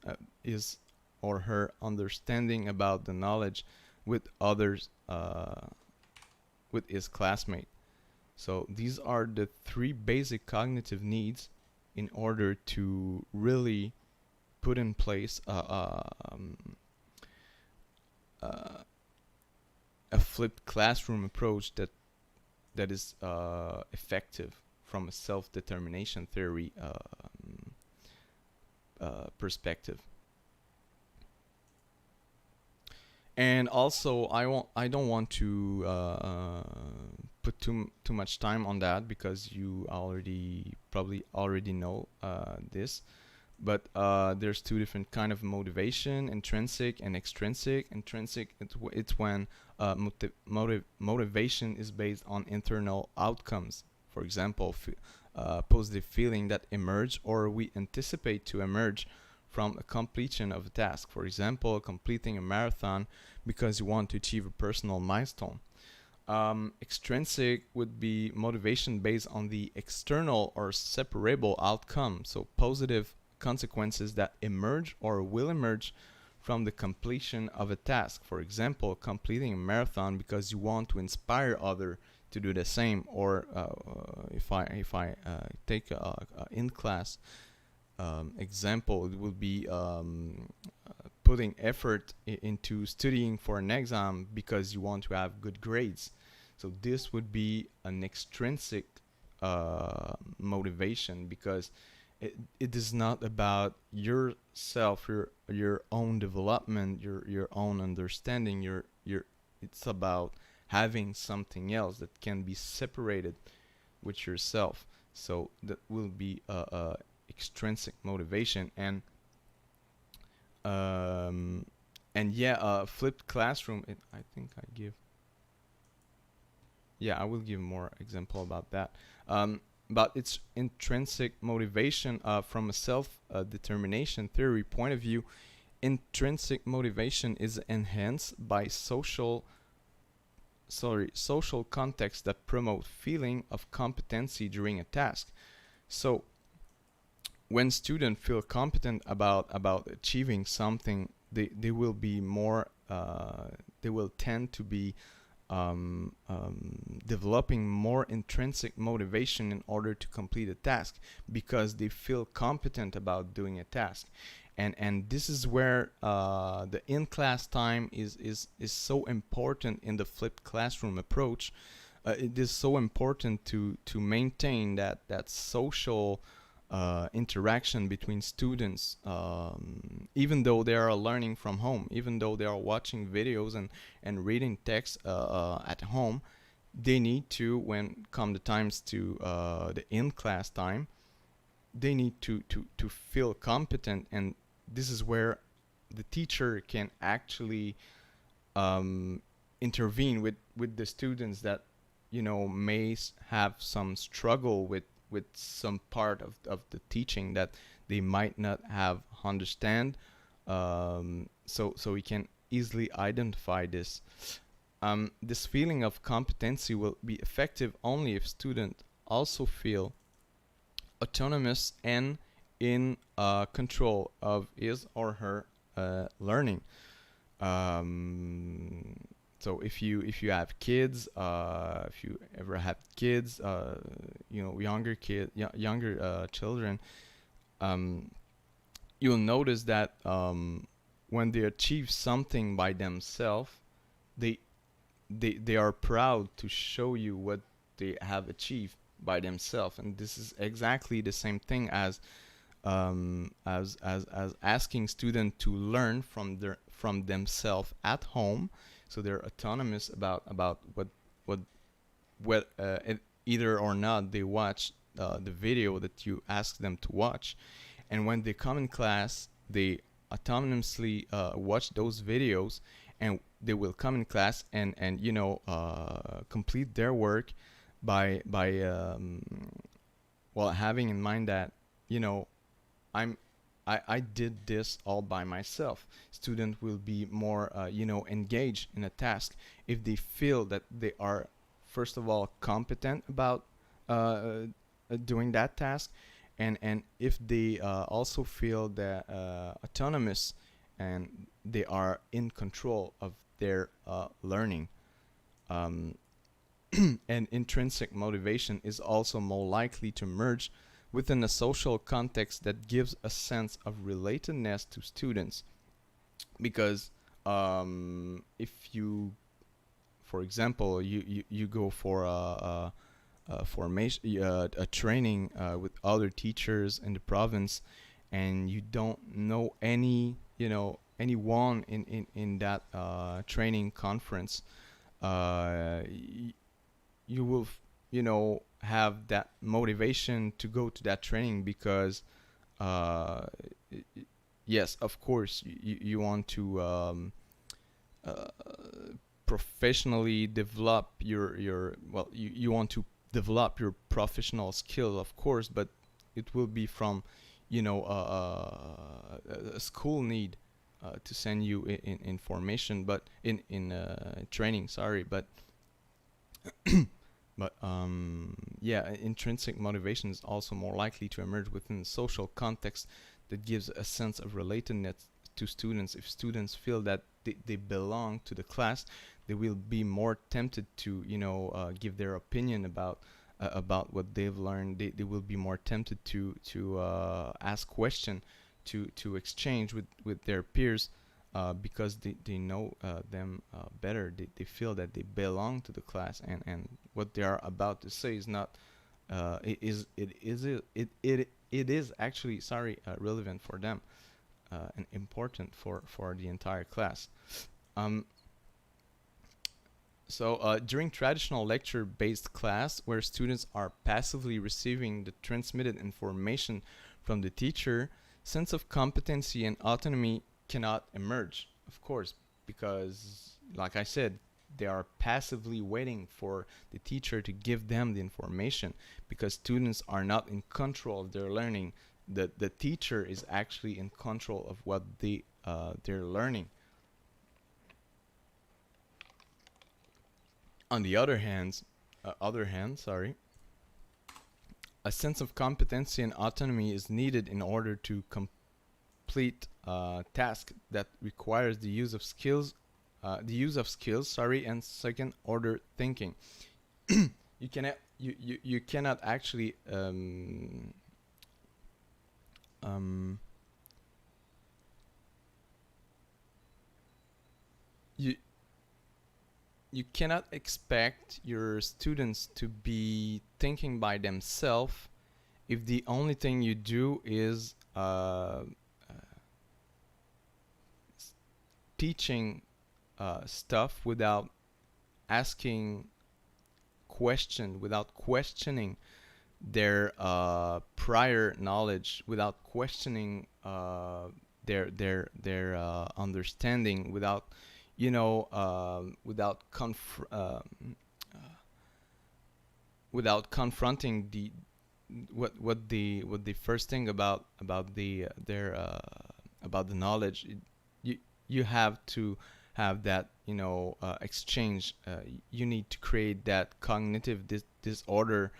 his or her understanding about the knowledge with others, with his classmate. So these are the three basic cognitive needs in order to really put in place a flipped classroom approach that is effective from a self-determination theory perspective. And also, I don't want to put too much time on that, because you probably already know this. But there's two different kind of motivation: intrinsic and extrinsic. Intrinsic, it's when motivation is based on internal outcomes. For example, positive feeling that emerge or we anticipate to emerge from a completion of a task. For example, completing a marathon because you want to achieve a personal milestone. Extrinsic would be motivation based on the external or separable outcome, so positive consequences that emerge or will emerge from the completion of a task. For example, completing a marathon because you want to inspire others to do the same. Or if I take a in class example, it will be putting effort into studying for an exam because you want to have good grades. So this would be an extrinsic motivation, because it is not about yourself, your own development, your own understanding. It's about having something else that can be separated with yourself. So that will be extrinsic motivation. And And yeah, flipped classroom. I think I give. Yeah, I will give more example about that. But its intrinsic motivation, from a self-determination theory point of view, intrinsic motivation is enhanced by social contexts that promote feeling of competency during a task. So when students feel competent about achieving something, they will be more they will tend to be developing more intrinsic motivation in order to complete a task, because they feel competent about doing a task. And this is where the in-class time is so important in the flipped classroom approach. It is so important to maintain that social interaction between students, even though they are learning from home, even though they are watching videos and reading text at home. They need to, when come the times to the in-class time, they need to feel competent. And this is where the teacher can actually intervene with the students that may have some struggle with some part of the teaching that they might not have understand. So we can easily identify this. This feeling of competency will be effective only if students also feel autonomous and in control of his or her learning. So if you have kids, if you ever have kids, younger children, you'll notice that when they achieve something by themselves, they they are proud to show you what they have achieved by themselves. And this is exactly the same thing as asking students to learn from themselves at home, so they're autonomous about either or not they watch the video that you ask them to watch. And when they come in class, they autonomously watch those videos, and they will come in class and complete their work by having in mind that I did this all by myself. Students will be more engaged in a task if they feel that they are, first of all, competent about doing that task, and if they also feel that autonomous and they are in control of their learning. And intrinsic motivation is also more likely to emerge within a social context that gives a sense of relatedness to students. Because if you, for example, you go for a training with other teachers in the province, and you don't know anyone in that training conference, you will have that motivation to go to that training because yes, of course, you want to professionally develop you want to develop your professional skills, of course, but it will be from a school need to send you in information, but in training, sorry. But intrinsic motivation is also more likely to emerge within a social context that gives a sense of relatedness to students. If students feel that they belong to the class, they will be more tempted to give their opinion about what they've learned. They will be more tempted to ask questions, to exchange with their peers, because they know them better. They feel that they belong to the class, and what they are about to say is not it is actually relevant for them, and important for the entire class. So during traditional lecture-based class, where students are passively receiving the transmitted information from the teacher, sense of competency and autonomy cannot emerge. of course, because like I said, they are passively waiting for the teacher to give them the information, because students are not in control of their learning. The teacher is actually in control of what they're learning. On the other hand, sorry, a sense of competency and autonomy is needed in order to complete task that requires the use of skills, sorry, and second order thinking. You cannot actually um, you you cannot expect your students to be thinking by themselves if the only thing you do is teaching stuff without asking without questioning their prior knowledge, without questioning their understanding, without without confronting what the first thing about their about the knowledge. You you have to have that exchange. You need to create that cognitive disorder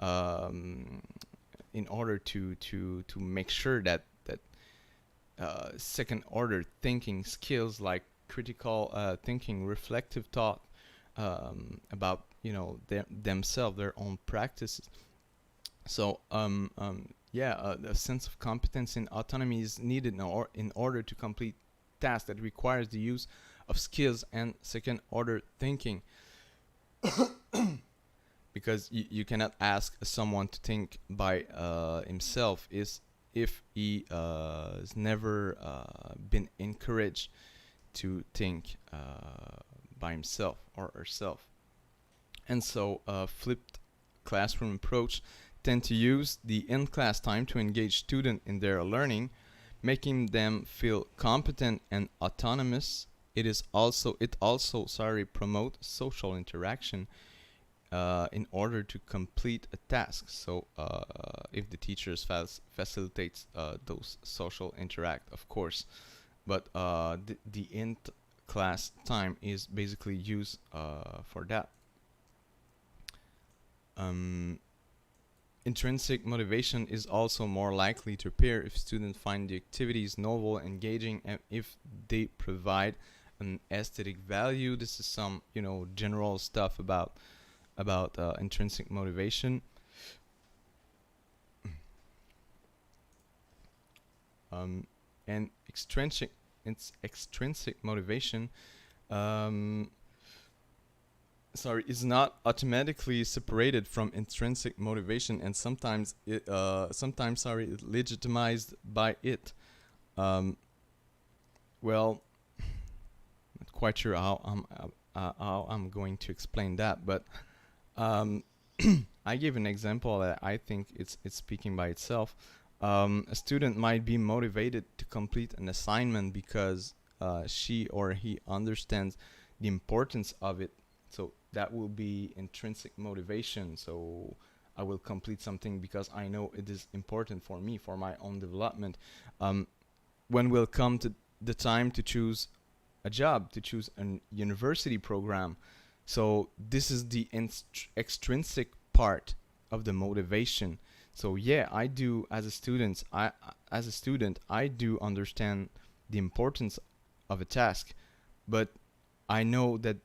um, in order to make sure that second order thinking skills like critical thinking, reflective thought about themselves, their own practices. So yeah, a sense of competence and autonomy is needed in order to complete tasks that requires the use of skills and second order thinking. Because you cannot ask someone to think by himself if he has never been encouraged to think by himself or herself. And so flipped classroom approach tend to use the in-class time to engage students in their learning, making them feel competent and autonomous. It also promote social interaction in order to complete a task. So if the teachers facilitates those social interact, of course, but the in class time is basically used for that. Intrinsic motivation is also more likely to appear if students find the activities novel, engaging, and if they provide an aesthetic value. This is some general stuff about intrinsic motivation. And extrinsic motivation is not automatically separated from intrinsic motivation, and sometimes legitimized by it. Well, not quite sure how I'm going to explain that, but I gave an example that I think it's speaking by itself. A student might be motivated to complete an assignment because she or he understands the importance of it. So that will be intrinsic motivation. So I will complete something because I know it is important for me, for my own development. When will come to the time to choose a job, to choose a university program, so this is the extrinsic part of the motivation. So yeah, I do as a student, I do understand the importance of a task, but I know that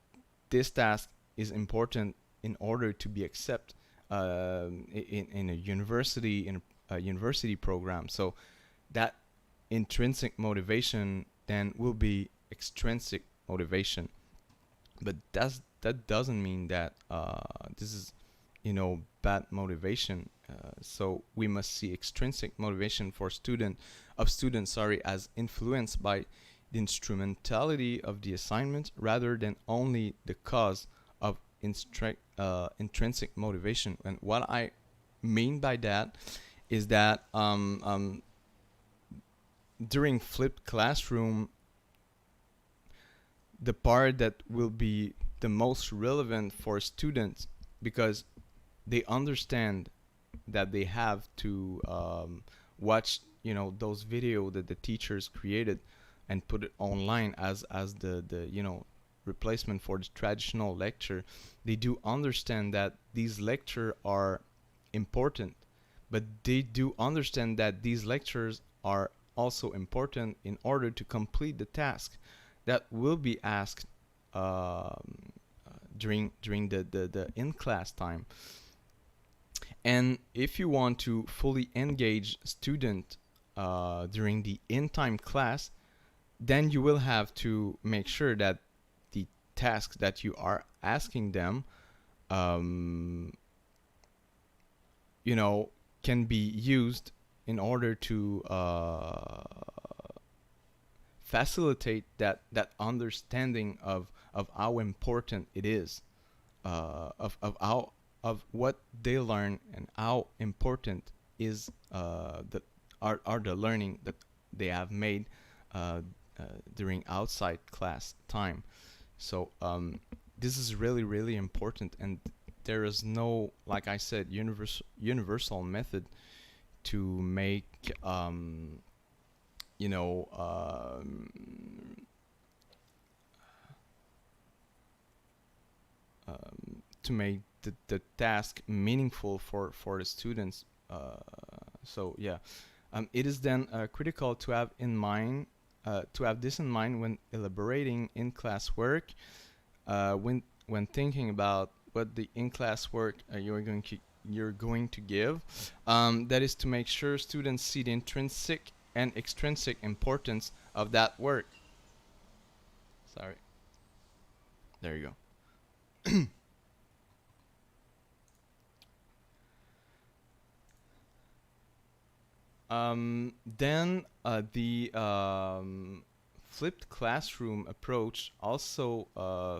this task is important in order to be accepted in a university program. So that intrinsic motivation then will be extrinsic motivation. But that doesn't mean that this is bad motivation. So we must see extrinsic motivation for students as influenced by the instrumentality of the assignment rather than only the cause of intrinsic motivation. And what I mean by that is that during flipped classroom, the part that will be the most relevant for students, because they understand that they have to watch, those video that the teachers created and put it online as the replacement for the traditional lecture. They do understand that these lectures are important, but they do understand that these lectures are also important in order to complete the task that will be asked during the in class time. And if you want to fully engage student during the in-time class, then you will have to make sure that the tasks that you are asking them, um, can be used in order to facilitate that understanding of how important it is, of what they learn and how important is are the learning that they have made uh, during outside class time. So this is really, really important, and there is no, like I said, universal method to make you know to make the task meaningful for the students. So yeah, it is then critical to have in mind to have this in mind when elaborating in-class work, when thinking about what the in-class work you're going to give. That is to make sure students see the intrinsic and extrinsic importance of that work. Sorry. There you go. Then the flipped classroom approach also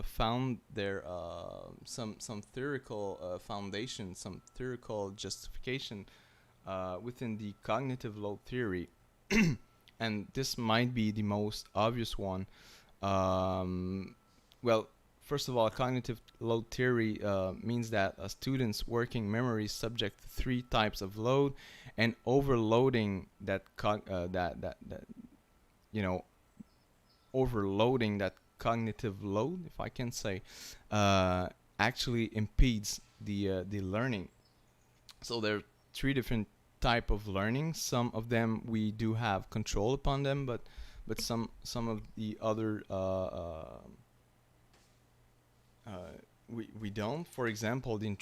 found there some theoretical foundation, some theoretical justification within the cognitive load theory, and this might be the most obvious one. Well, first of all, cognitive load theory means that a student's working memory is subject to three types of load, and overloading that overloading that cognitive load, if I can say, actually impedes the learning. So there are three different type of learning. Some of them we do have control upon them, but some of the other we don't. For example, the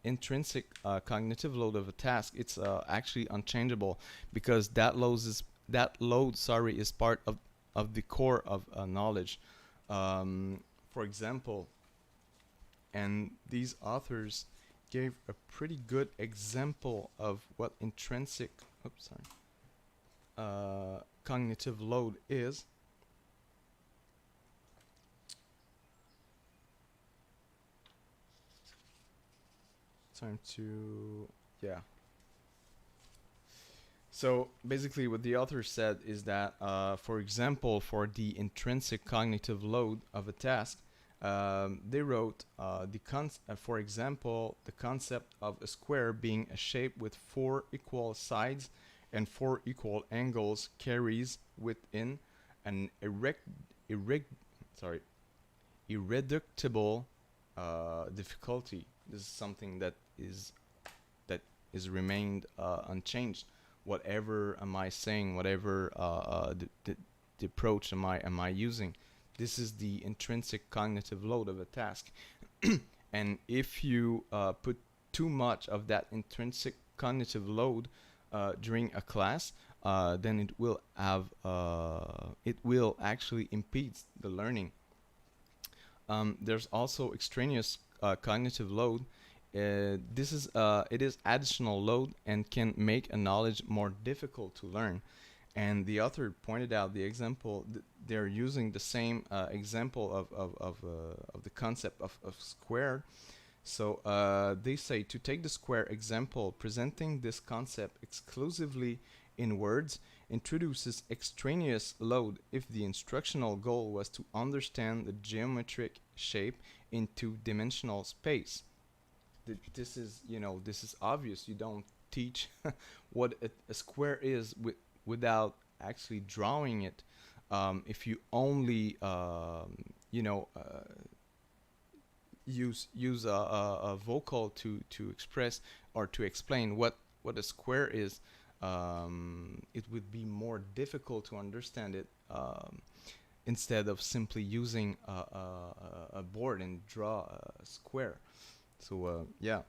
intrinsic cognitive load of a task, it's actually unchangeable, because that load is part of the core of knowledge. For example, and these authors gave a pretty good example of what intrinsic cognitive load is. Time to, yeah. So basically what the author said is that, for example, for the intrinsic cognitive load of a task, they wrote, for example, the concept of a square being a shape with 4 equal sides and 4 equal angles carries within an irreducible difficulty. This is something that is remained unchanged. Whatever am I saying? Whatever the approach am I using? This is the intrinsic cognitive load of a task. And if you put too much of that intrinsic cognitive load during a class, then it will actually impede the learning. There's also extraneous cognitive load. It is additional load and can make a knowledge more difficult to learn. And the author pointed out the example. They're using the same example of the concept of square. So they say, to take the square example, presenting this concept exclusively in words introduces extraneous load if the instructional goal was to understand the geometric shape in two-dimensional space. This is, this is obvious. You don't teach what a square is without actually drawing it. If you only, use a vocal to express or to explain what a square is, it would be more difficult to understand it, instead of simply using a board and draw a square. So yeah.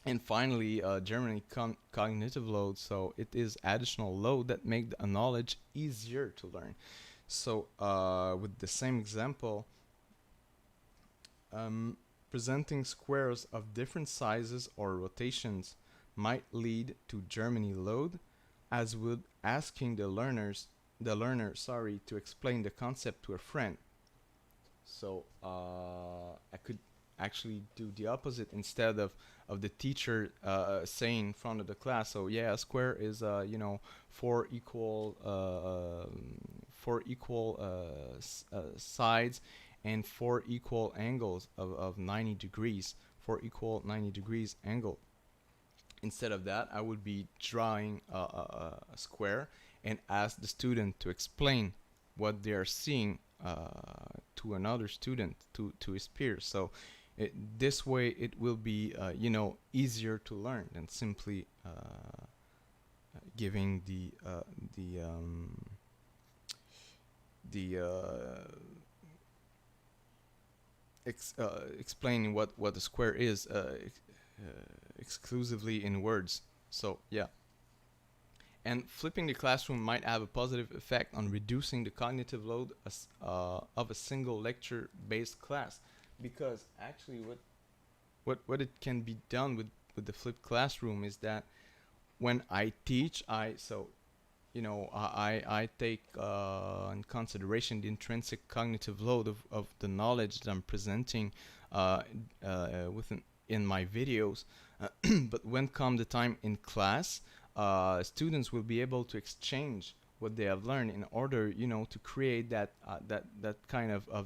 And finally, Germany cognitive load. So it is additional load that make the knowledge easier to learn. So with the same example, presenting squares of different sizes or rotations might lead to Germany load, as would asking the learner, to explain the concept to a friend. So I could actually do the opposite instead of the teacher saying in front of the class. So yeah, a square is four equal sides and four equal angles of 90 degrees, four equal 90 degrees angle. Instead of that, I would be drawing a square and ask the student to explain what they are seeing to another student, to his peers. So this way it will be easier to learn than simply giving explaining what the square is exclusively in words. So yeah. And flipping the classroom might have a positive effect on reducing the cognitive load of a single lecture-based class, because actually what it can be done with the flipped classroom is that when I teach, I take in consideration the intrinsic cognitive load of the knowledge that I'm presenting in my videos. But when come the time in class, students will be able to exchange what they have learned in order, to create that kind of a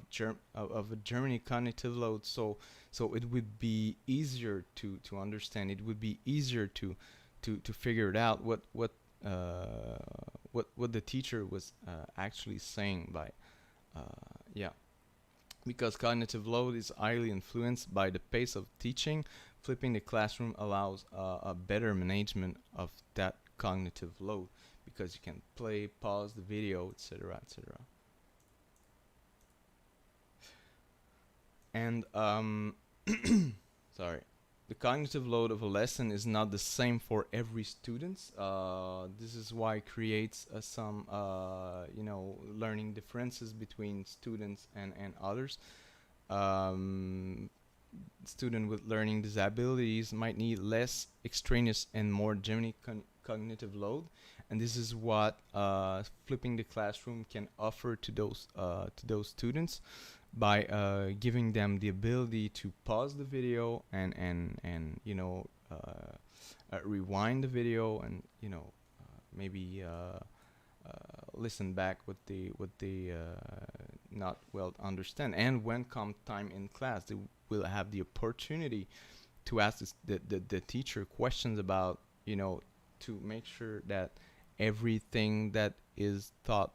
Germany cognitive load. So it would be easier to understand. It would be easier to figure it out what the teacher was actually saying by yeah. Because cognitive load is highly influenced by the pace of teaching, flipping the classroom allows a better management of that cognitive load, because you can play, pause the video, etc., etc. And sorry, the cognitive load of a lesson is not the same for every student. This is why it creates some learning differences between students and others. Student with learning disabilities might need less extraneous and more genuine cognitive load, and this is what flipping the classroom can offer to those students by giving them the ability to pause the video and rewind the video, and maybe listen back what they not well understand. And when come time in class, they will have the opportunity to ask the teacher questions about, to make sure that everything that is taught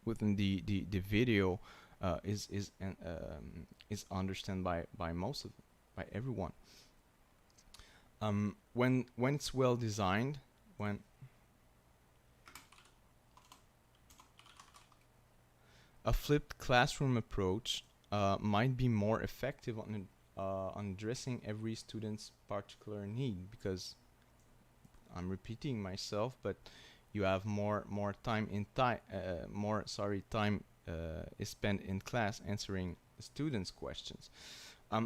within the video is understood by everyone. When it's well designed, when a flipped classroom approach might be more effective on addressing every student's particular need, because I'm repeating myself, but you have more time is spent in class answering students' questions.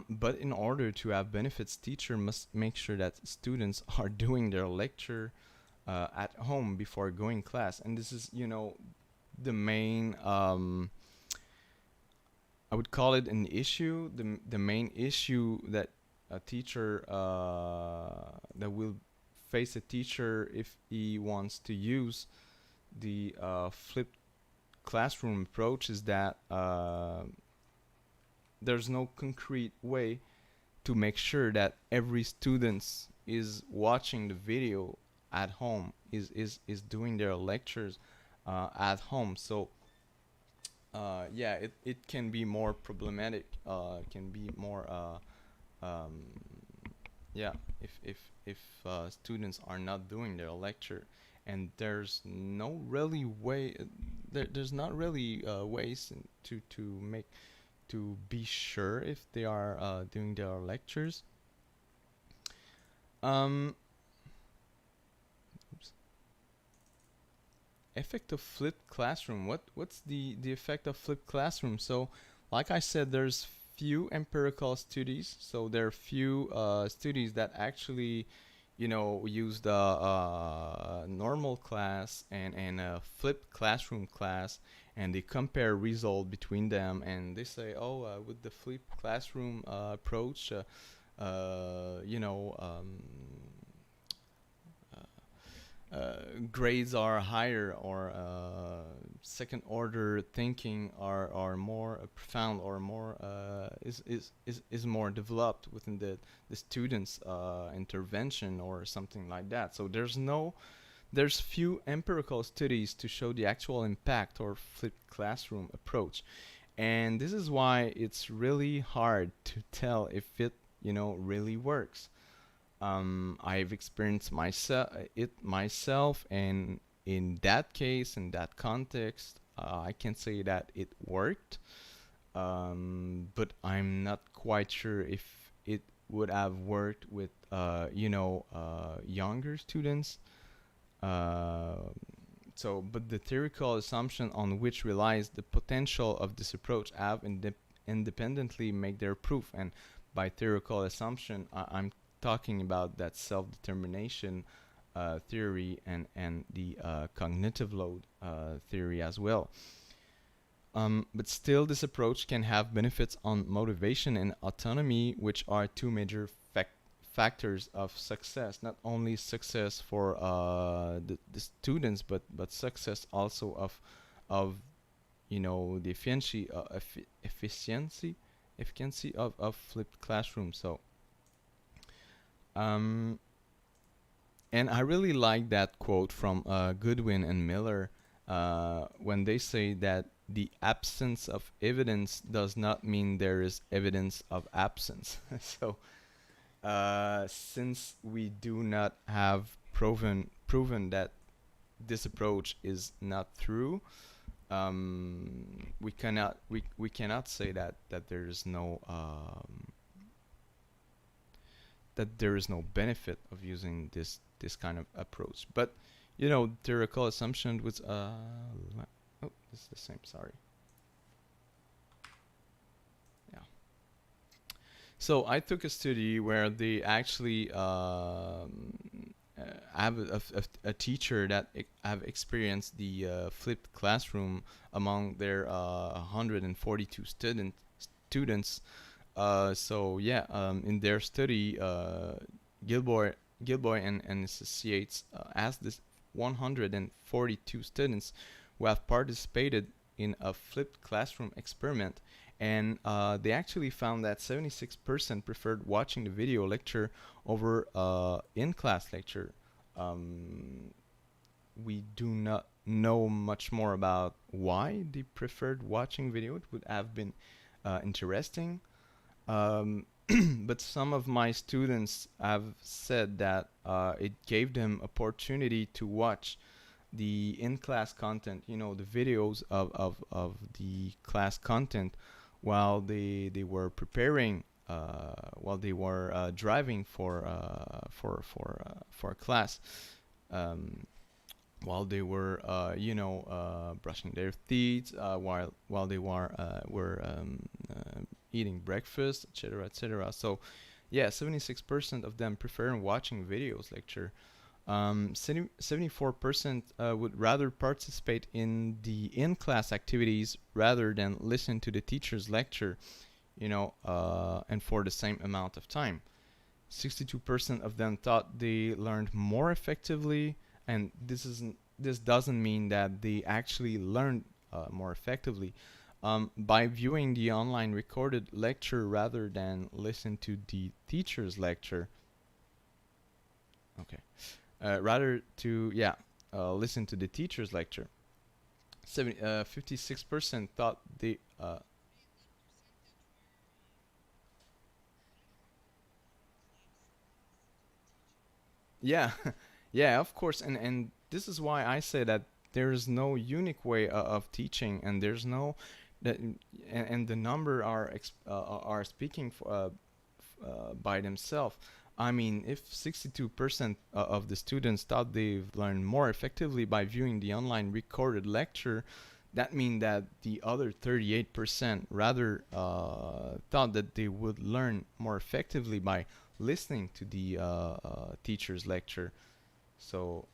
But in order to have benefits, teacher must make sure that students are doing their lecture at home before going class, and this is the main I would call it an issue, the main issue that a teacher that will face a teacher if he wants to use the flipped classroom approach is that there's no concrete way to make sure that every student is watching the video at home, is doing their lectures at home. So yeah, it can be more problematic, can be more yeah, if students are not doing their lecture, and there's no really way, there's not really ways to make, to be sure if they are doing their lectures. Um, oops. Effect of flipped classroom. What's the effect of flipped classroom? So, like I said, there's few empirical studies. So there are few studies that actually, you know, use the normal class and a flipped classroom class, and they compare result between them, and they say, oh, with the flipped classroom approach, you know, grades are higher, or second order thinking are more profound, or more is more developed within the students intervention or something like that. So there's few empirical studies to show the actual impact or flipped classroom approach, and this is why it's really hard to tell if it, you know, really works. I've experienced myself, and in that case, in that context, I can say that it worked, but I'm not quite sure if it would have worked with you know, younger students. Uh, but the theoretical assumption on which relies the potential of this approach have independently make their proof. And by theoretical assumption, I'm talking about that self-determination theory and the cognitive load theory as well. But still, this approach can have benefits on motivation and autonomy, which are two major factors of success. Not only success for the students, but success also of you know, the efficiency of flipped classroom. So and I really like that quote from Goodwin and Miller when they say that the absence of evidence does not mean there is evidence of absence. So since we do not have proven that this approach is not true, we cannot say that there is no that there is no benefit of using this kind of approach. But you know, theoretical assumption was oh, it's the same. Sorry. Yeah. So I took a study where they actually have a teacher that have experienced the flipped classroom among their 142 students. So yeah, in their study, Gilboy and associates asked this 142 students who have participated in a flipped classroom experiment, and they actually found that 76% preferred watching the video lecture over in-class lecture. We do not know much more about why they preferred watching video. It would have been interesting. But some of my students have said that it gave them opportunity to watch the in-class content, you know, the videos of the class content while they were preparing, while they were driving for a class, while they were you know, brushing their teeth, while they were eating breakfast, etc., etc. So yeah, 76% of them prefer watching videos lecture. 74% would rather participate in the in-class activities rather than listen to the teacher's lecture, you know, and for the same amount of time. 62% of them thought they learned more effectively, and this doesn't mean that they actually learned more effectively by viewing the online recorded lecture rather than listen to the teacher's lecture. Okay, rather to listen to the teacher's lecture. 56% thought they yeah, yeah, of course, and this is why I say that there is no unique way of teaching, and there's no that, and the number are speaking for, by themselves. I mean, if 62% of the students thought they've learned more effectively by viewing the online recorded lecture, that means that the other 38% rather thought that they would learn more effectively by listening to the teacher's lecture. So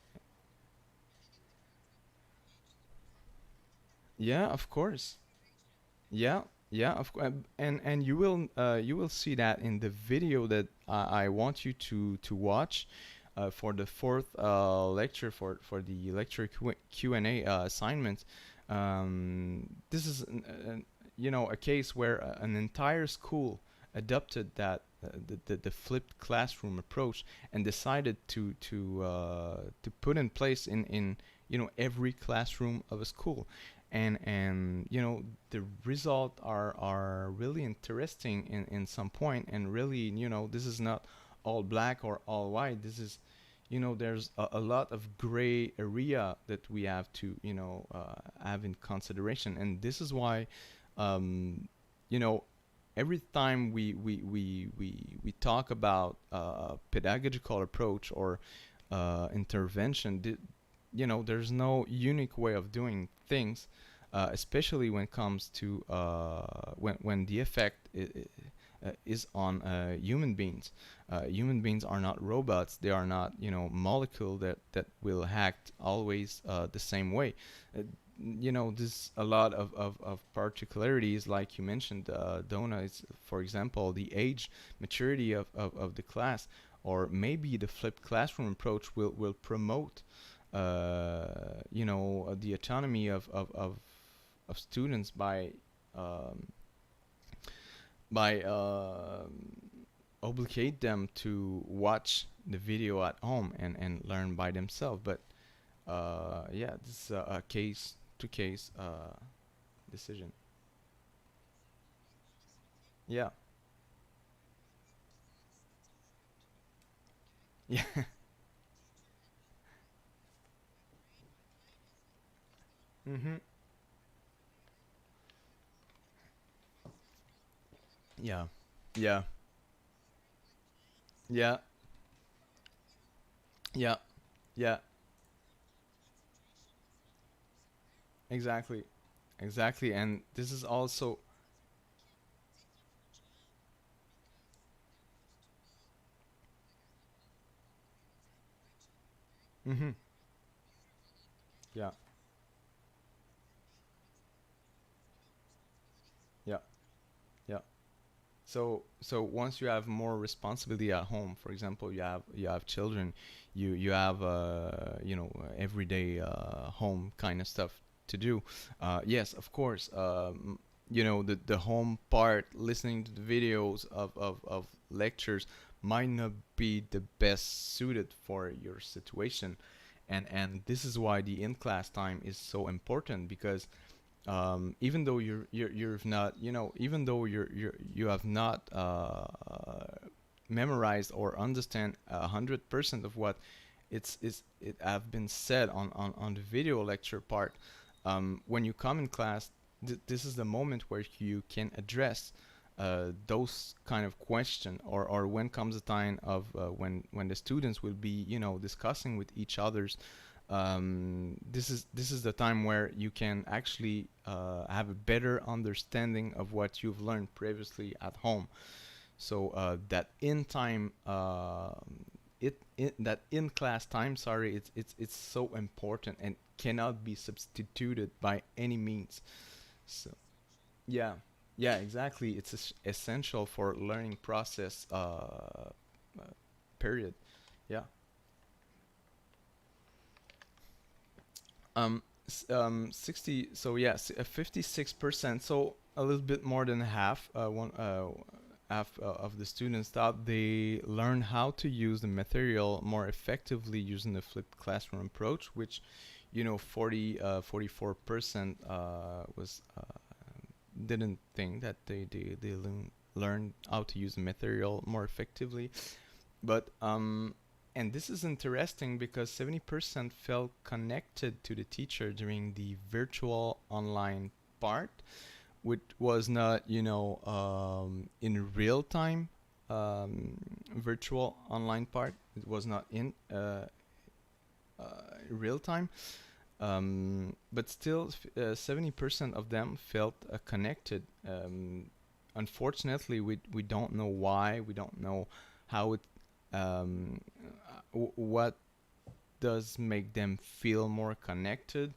yeah, of course. Yeah, yeah, and you will see that in the video that I want you to watch for the fourth lecture for the lecture Q&A assignment. This is a case where an entire school adopted that the flipped classroom approach and decided to put in place in every classroom of a school, and the result are really interesting in some point, and really this is not all black or all white. This is there's a lot of gray area that we have to have in consideration, and this is why you know every time we talk about pedagogical approach or intervention, there's no unique way of doing things, especially when it comes to when the effect is on human beings. Human beings are not robots. They are not molecule that will act always the same way. There's a lot of particularities, like you mentioned, Donna. Is, for example, the age maturity of the class, or maybe the flipped classroom approach will promote the autonomy of students um, by obligate them to watch the video at home and learn by themselves. But yeah, this is a case to case decision. Yeah. Yeah. Mhm. Yeah. Yeah. Yeah. Yeah. Yeah. Exactly. Exactly. And this is also. Mhm. Yeah. Yeah. Yeah. So once you have more responsibility at home, for example, you have children, you have everyday home kind of stuff to do. Yes, of course. The home part, listening to the videos of lectures might not be the best suited for your situation, and this is why the in class time is so important, because even though you've not even though you have not memorized or understand 100% of what it have been said on the video lecture part, when you come in class, this is the moment where you can address those kind of question, or when comes the time of when the students will be discussing with each others. This is the time where you can actually have a better understanding of what you've learned previously at home. So that in time, that in class time, sorry, it's so important and cannot be substituted by any means. So yeah, yeah, exactly. It's essential for learning process period. Yeah. 60. So yes, 56%. So a little bit more than half. Half of the students thought they learned how to use the material more effectively using the flipped classroom approach, which, 44% was didn't think that they learned how to use the material more effectively. But and this is interesting because 70% felt connected to the teacher during the virtual online part, which was not, in real time. Virtual online part, it was not in real time. But still, 70% of them felt connected. Unfortunately, we don't know why. We don't know how it what does make them feel more connected.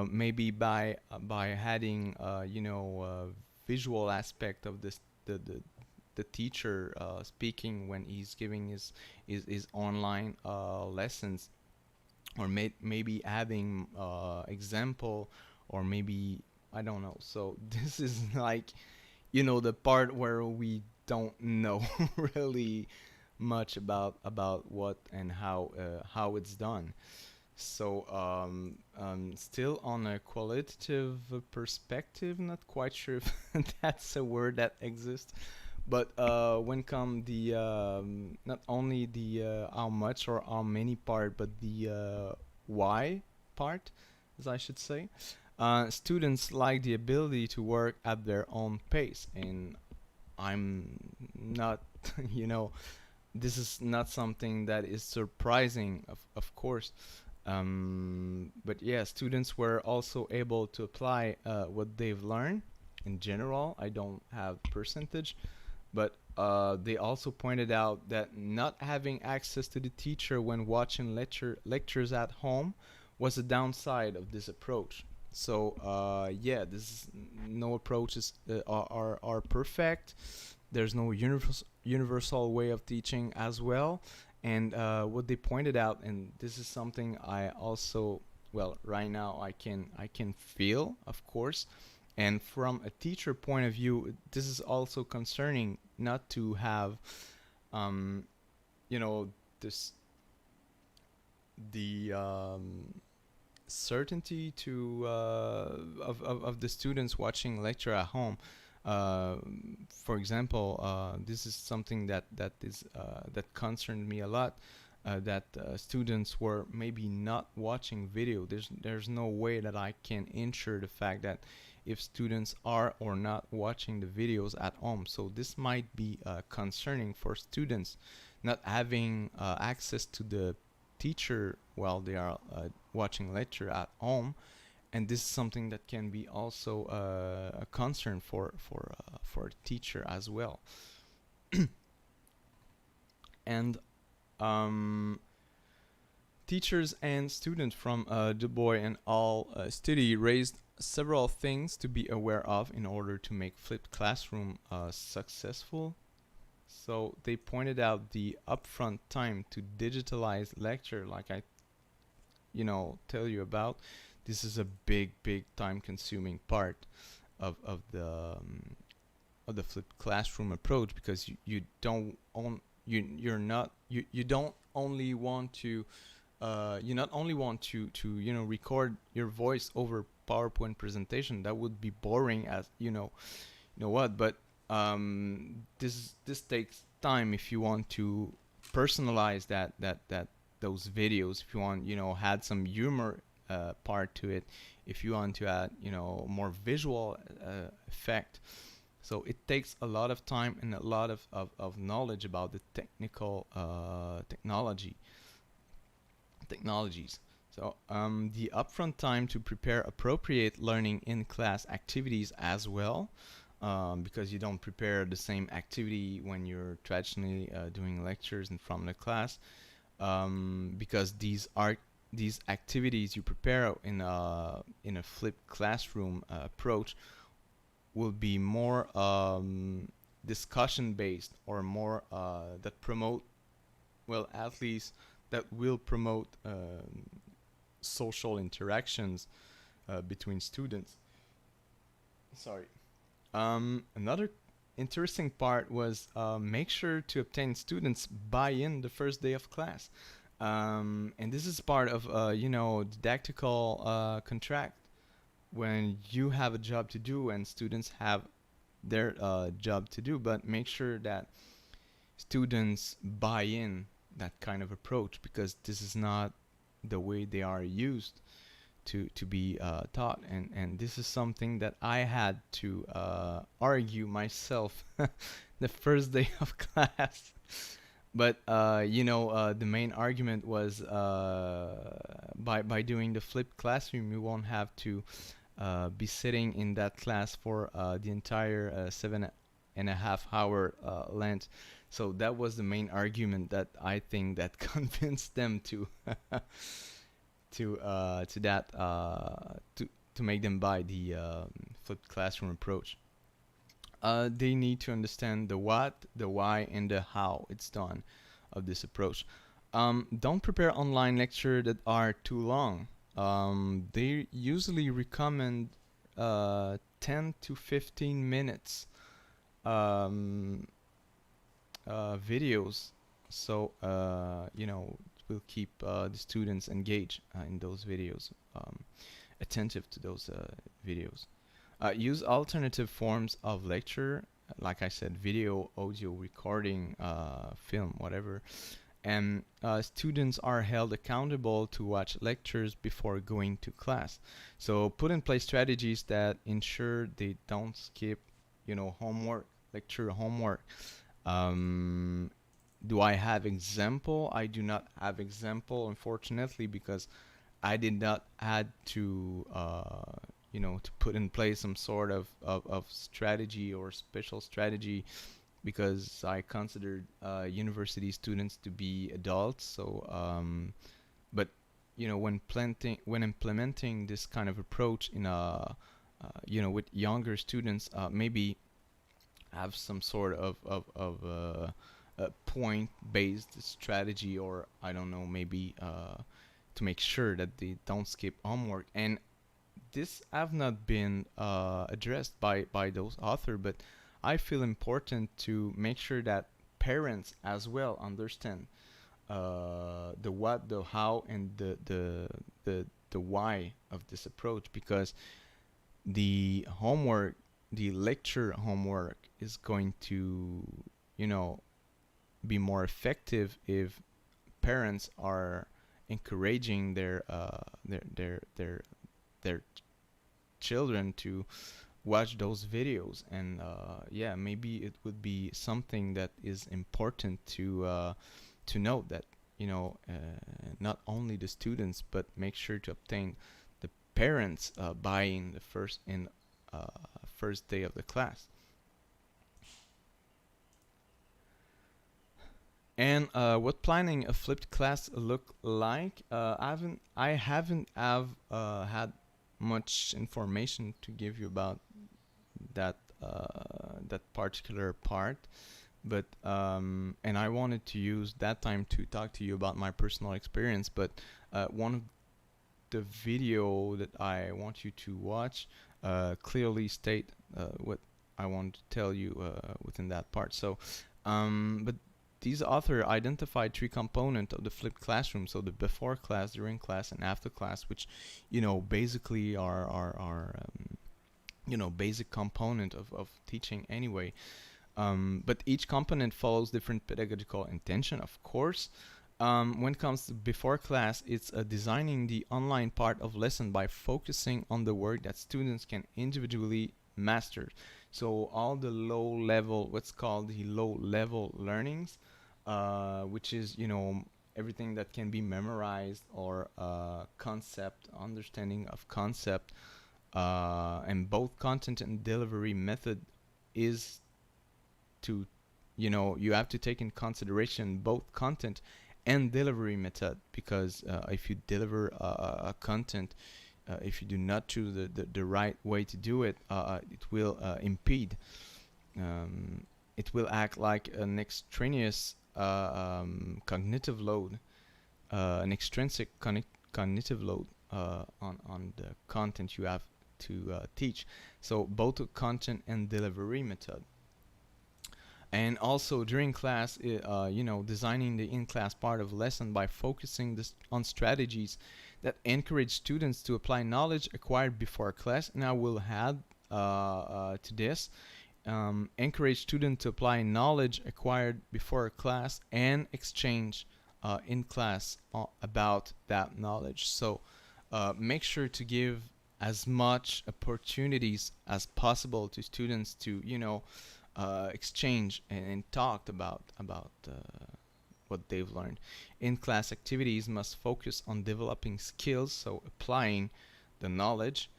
Maybe by adding visual aspect of this, the teacher speaking when he's giving his online lessons, or maybe adding example, or maybe I don't know. So this is like, the part where we don't know really much about what and how it's done. So still on a qualitative perspective, not quite sure if that's a word that exists. But when come the not only the how much or how many part, but the why part, as I should say, students like the ability to work at their own pace, and I'm not, this is not something that is surprising, of course. But yeah, students were also able to apply what they've learned in general. I don't have percentage, but they also pointed out that not having access to the teacher when watching lectures at home was a downside of this approach. So yeah, no approaches are perfect. There's no universal way of teaching as well. And what they pointed out, and this is something I also, well, right now I can feel, of course. And from a teacher point of view, this is also concerning not to have, um, this the certainty to of the students watching lecture at home. For example, this is something that concerned me a lot. That students were maybe not watching video. There's no way that I can ensure the fact that if students are or not watching the videos at home. So this might be concerning for students not having access to the teacher while they are watching lecture at home, and this is something that can be also a concern for a teacher as well. And teachers and students from Du Bois and al. Study raised several things to be aware of in order to make flipped classroom successful. So they pointed out the upfront time to digitalize lecture, like I tell you about. This is a big time consuming part of the flipped classroom approach, because you don't own you're not you don't only want to you not only want to record your voice over PowerPoint presentation. That would be boring, as what. But this takes time if you want to personalize that those videos, if you want add some humor part to it, if you want to add more visual effect. So it takes a lot of time and a lot of knowledge about the technical technologies. So the upfront time to prepare appropriate learning in class activities as well, because you don't prepare the same activity when you're traditionally doing lectures in front of the class, because these activities you prepare in a flipped classroom approach will be more discussion based, or more that promote well, at least that will promote social interactions between students. Sorry. Another interesting part was make sure to obtain students buy-in the first day of class. And this is part of didactical contract. When you have a job to do and students have their job to do, but make sure that students buy in that kind of approach, because this is not the way they are used to be taught, and this is something that I had to argue myself the first day of class. But the main argument was by doing the flipped classroom, you won't have to be sitting in that class for the entire 7.5 hour length. So that was the main argument that I think that convinced them to to make them buy the flipped classroom approach. They need to understand the what, the why, and the how it's done of this approach. Don't prepare online lectures that are too long. They usually recommend 10 to 15 minutes videos, so it will keep the students engaged in those videos, attentive to those videos. Use alternative forms of lecture, like I said, video, audio recording, film, whatever. And students are held accountable to watch lectures before going to class. So put in place strategies that ensure they don't skip, homework, lecture homework. Do I have example? I do not have example, unfortunately, because I did not had to to put in place some sort of strategy or special strategy, because I considered university students to be adults. So but when implementing this kind of approach in with younger students, maybe have some sort of point-based strategy, or I don't know, maybe to make sure that they don't skip homework. And this have not been addressed by those authors, but I feel important to make sure that parents as well understand the what, the how, and the why of this approach, because the homework, the lecture homework, is going to be more effective if parents are encouraging their children to watch those videos. And maybe it would be something that is important to note, that not only the students, but make sure to obtain the parents buying the first day of the class. And what planning a flipped class look like? I haven't had much information to give you about that particular part, but and I wanted to use that time to talk to you about my personal experience. But one of the video that I want you to watch clearly state what I want to tell you within that part. So, but these authors identified 3 components of the flipped classroom. So the before class, during class, and after class, which basically are basic component of teaching anyway. But each component follows different pedagogical intention, of course. When it comes to before class, it's designing the online part of lesson by focusing on the work that students can individually master. So all the low level, what's called the low level learnings, which is everything that can be memorized, or concept, understanding of concept, and both content and delivery method is to you have to take in consideration both content and delivery method, because if you deliver a content, if you do not choose the right way to do it, it will impede. It will act like an extraneous cognitive load, an extrinsic cognitive load on the content you have to teach. So both the content and delivery method. And also during class, designing the in-class part of lesson by focusing on strategies that encourage students to apply knowledge acquired before class. And I will add to this, encourage students to apply knowledge acquired before class and exchange in class about that knowledge. So make sure to give as much opportunities as possible to students to exchange and talked about what they've learned. In-class activities must focus on developing skills, so applying the knowledge,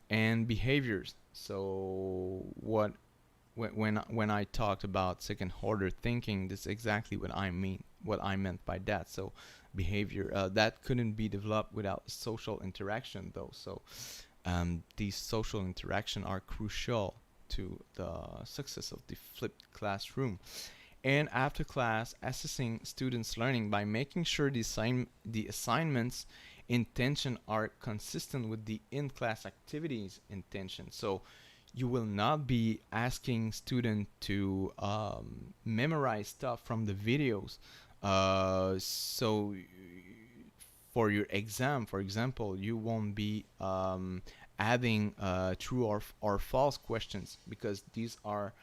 and behaviors. So when I talked about second order thinking, this is exactly what I meant by that. So behavior that couldn't be developed without social interaction, though. So these social interaction are crucial to the success of the flipped classroom. And after class, assessing students' learning by making sure the assignments intention are consistent with the in-class activities intention. So you will not be asking students to memorize stuff from the videos. So for your exam, for example, you won't be adding true or false questions, because these are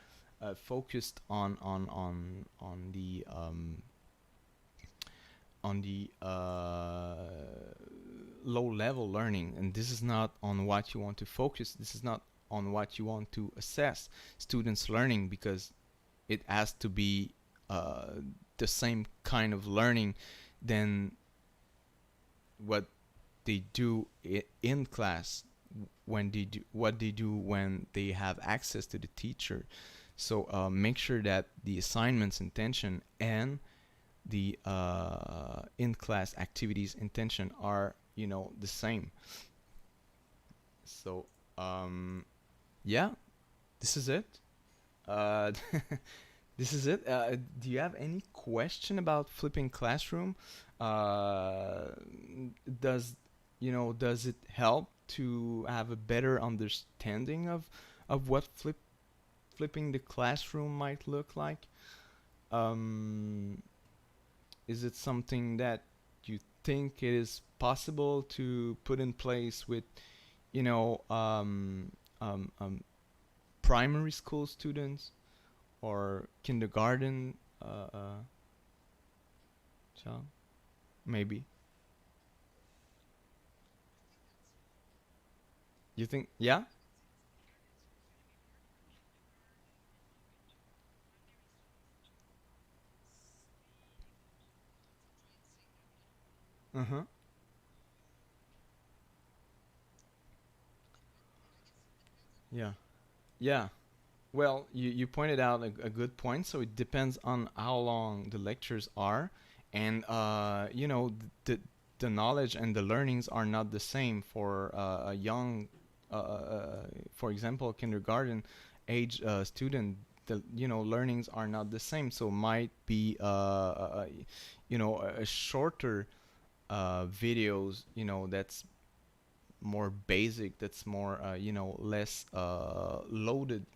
focused on the low level learning, and this is not on what you want to focus. This is not on what you want to assess students learning, because it has to be the same kind of learning than what they do in class, when they do what they do when they have access to the teacher. So make sure that the assignments intention and the in-class activities intention are the same. So yeah, this is it. uh, this is it. Do you have any question about flipping classroom? uh, does it help to have a better understanding of what flipping the classroom might look like? um, is it something that you think it is possible to put in place with you know um, um, um, primary school students or kindergarten child? Maybe. You think? Yeah. Uh-huh. Yeah. Yeah. Well, you pointed out a good point. So it depends on how long the lectures are, and the knowledge and the learnings are not the same for a young, for example, kindergarten age student. The learnings are not the same. So might be a shorter videos, that's more basic, that's more less loaded,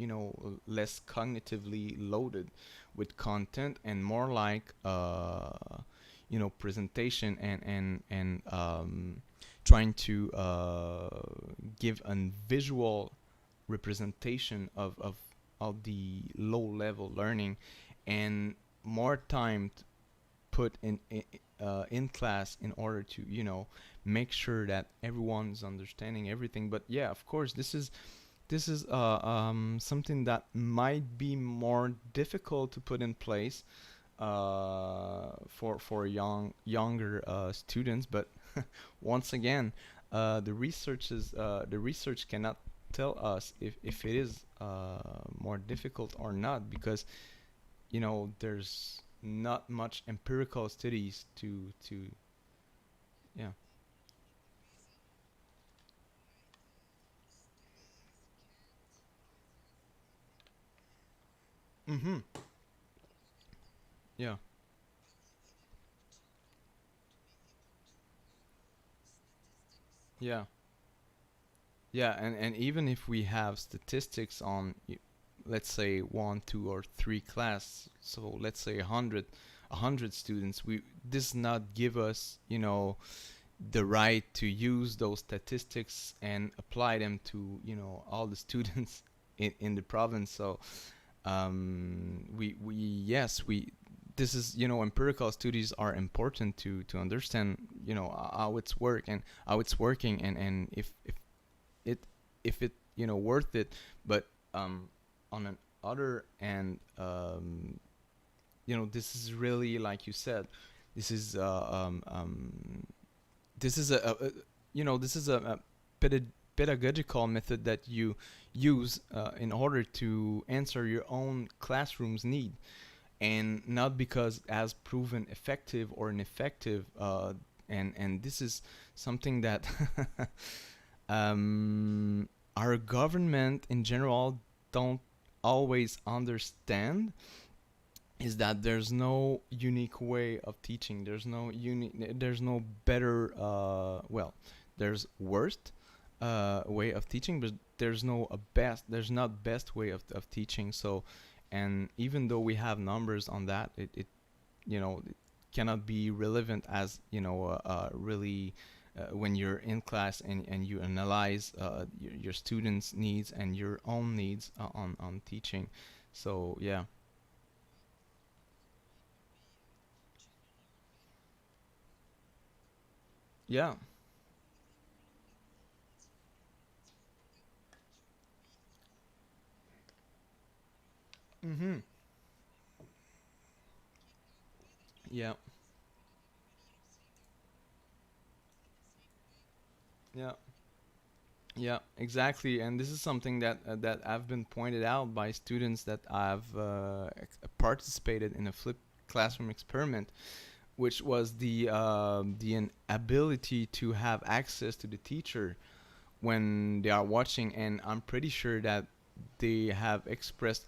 less cognitively loaded with content, and more like presentation and trying to give a visual representation of the low level learning, and more time put in class in order to make sure that everyone's understanding everything. But yeah, of course, this is something that might be more difficult to put in place for younger students. But once again, the research cannot tell us if it is more difficult or not, because there's not much empirical studies to yeah. Mm-hmm. Yeah. Yeah. Yeah, and even if we have statistics on, let's say, one, two, or three class, so let's say a hundred students, we this not give us, the right to use those statistics and apply them to, all the students in the province. So we yes, we this is, empirical studies are important to understand, how it's working, and it if it, worth it. But on an other and this is really, like you said, this is this is this is a pedagogical method that you use in order to answer your own classroom's need, and not because it has proven effective or ineffective. And this is something that our government in general don't always understand, is that there's no unique way of teaching. There's no better, well, there's worst way of teaching, but there's not best way of teaching. So, and even though we have numbers on that, it cannot be relevant as, really, when you're in class and you analyze your students' needs and your own needs on teaching. So yeah. Yeah. Mm-hmm. Yeah. Yeah. Yeah, exactly. And this is something that I've been pointed out by students that I've participated in a flipped classroom experiment, which was the inability to have access to the teacher when they are watching. And I'm pretty sure that they have expressed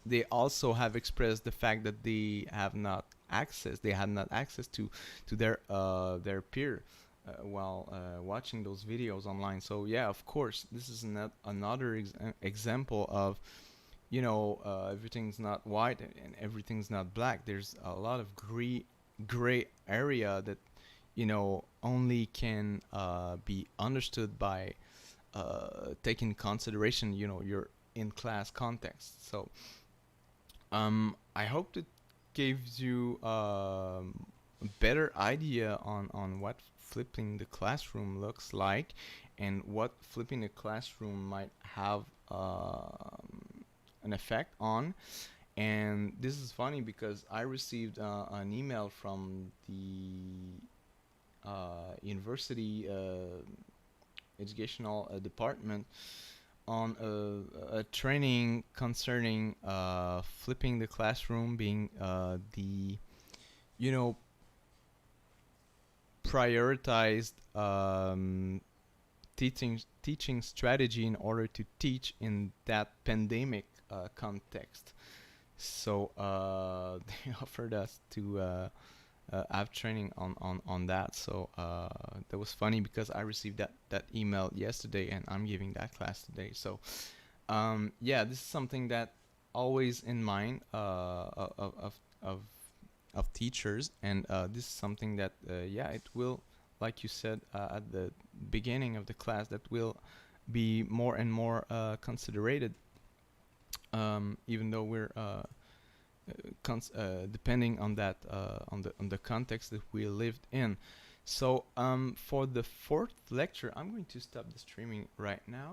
they also have expressed the fact that they had not access to their peer while watching those videos online. So yeah, of course, this is another example of, everything's not white and everything's not black. There's a lot of gray area that, only can be understood by taking consideration, your in class context. So I hope it gives you a better idea on what flipping the classroom looks like, and what flipping the classroom might have an effect on. And this is funny because I received an email from the university educational department on a training concerning flipping the classroom being the, you know prioritized teaching strategy in order to teach in that pandemic context. So they offered us to have training on that. So that was funny because I received that email yesterday and I'm giving that class today. So yeah, this is something that always in mind of of teachers, and this is something that yeah, it will, like you said at the beginning of the class, that will be more and more considered, even though we're depending on that on the context that we lived in. So for the fourth lecture, I'm going to stop the streaming right now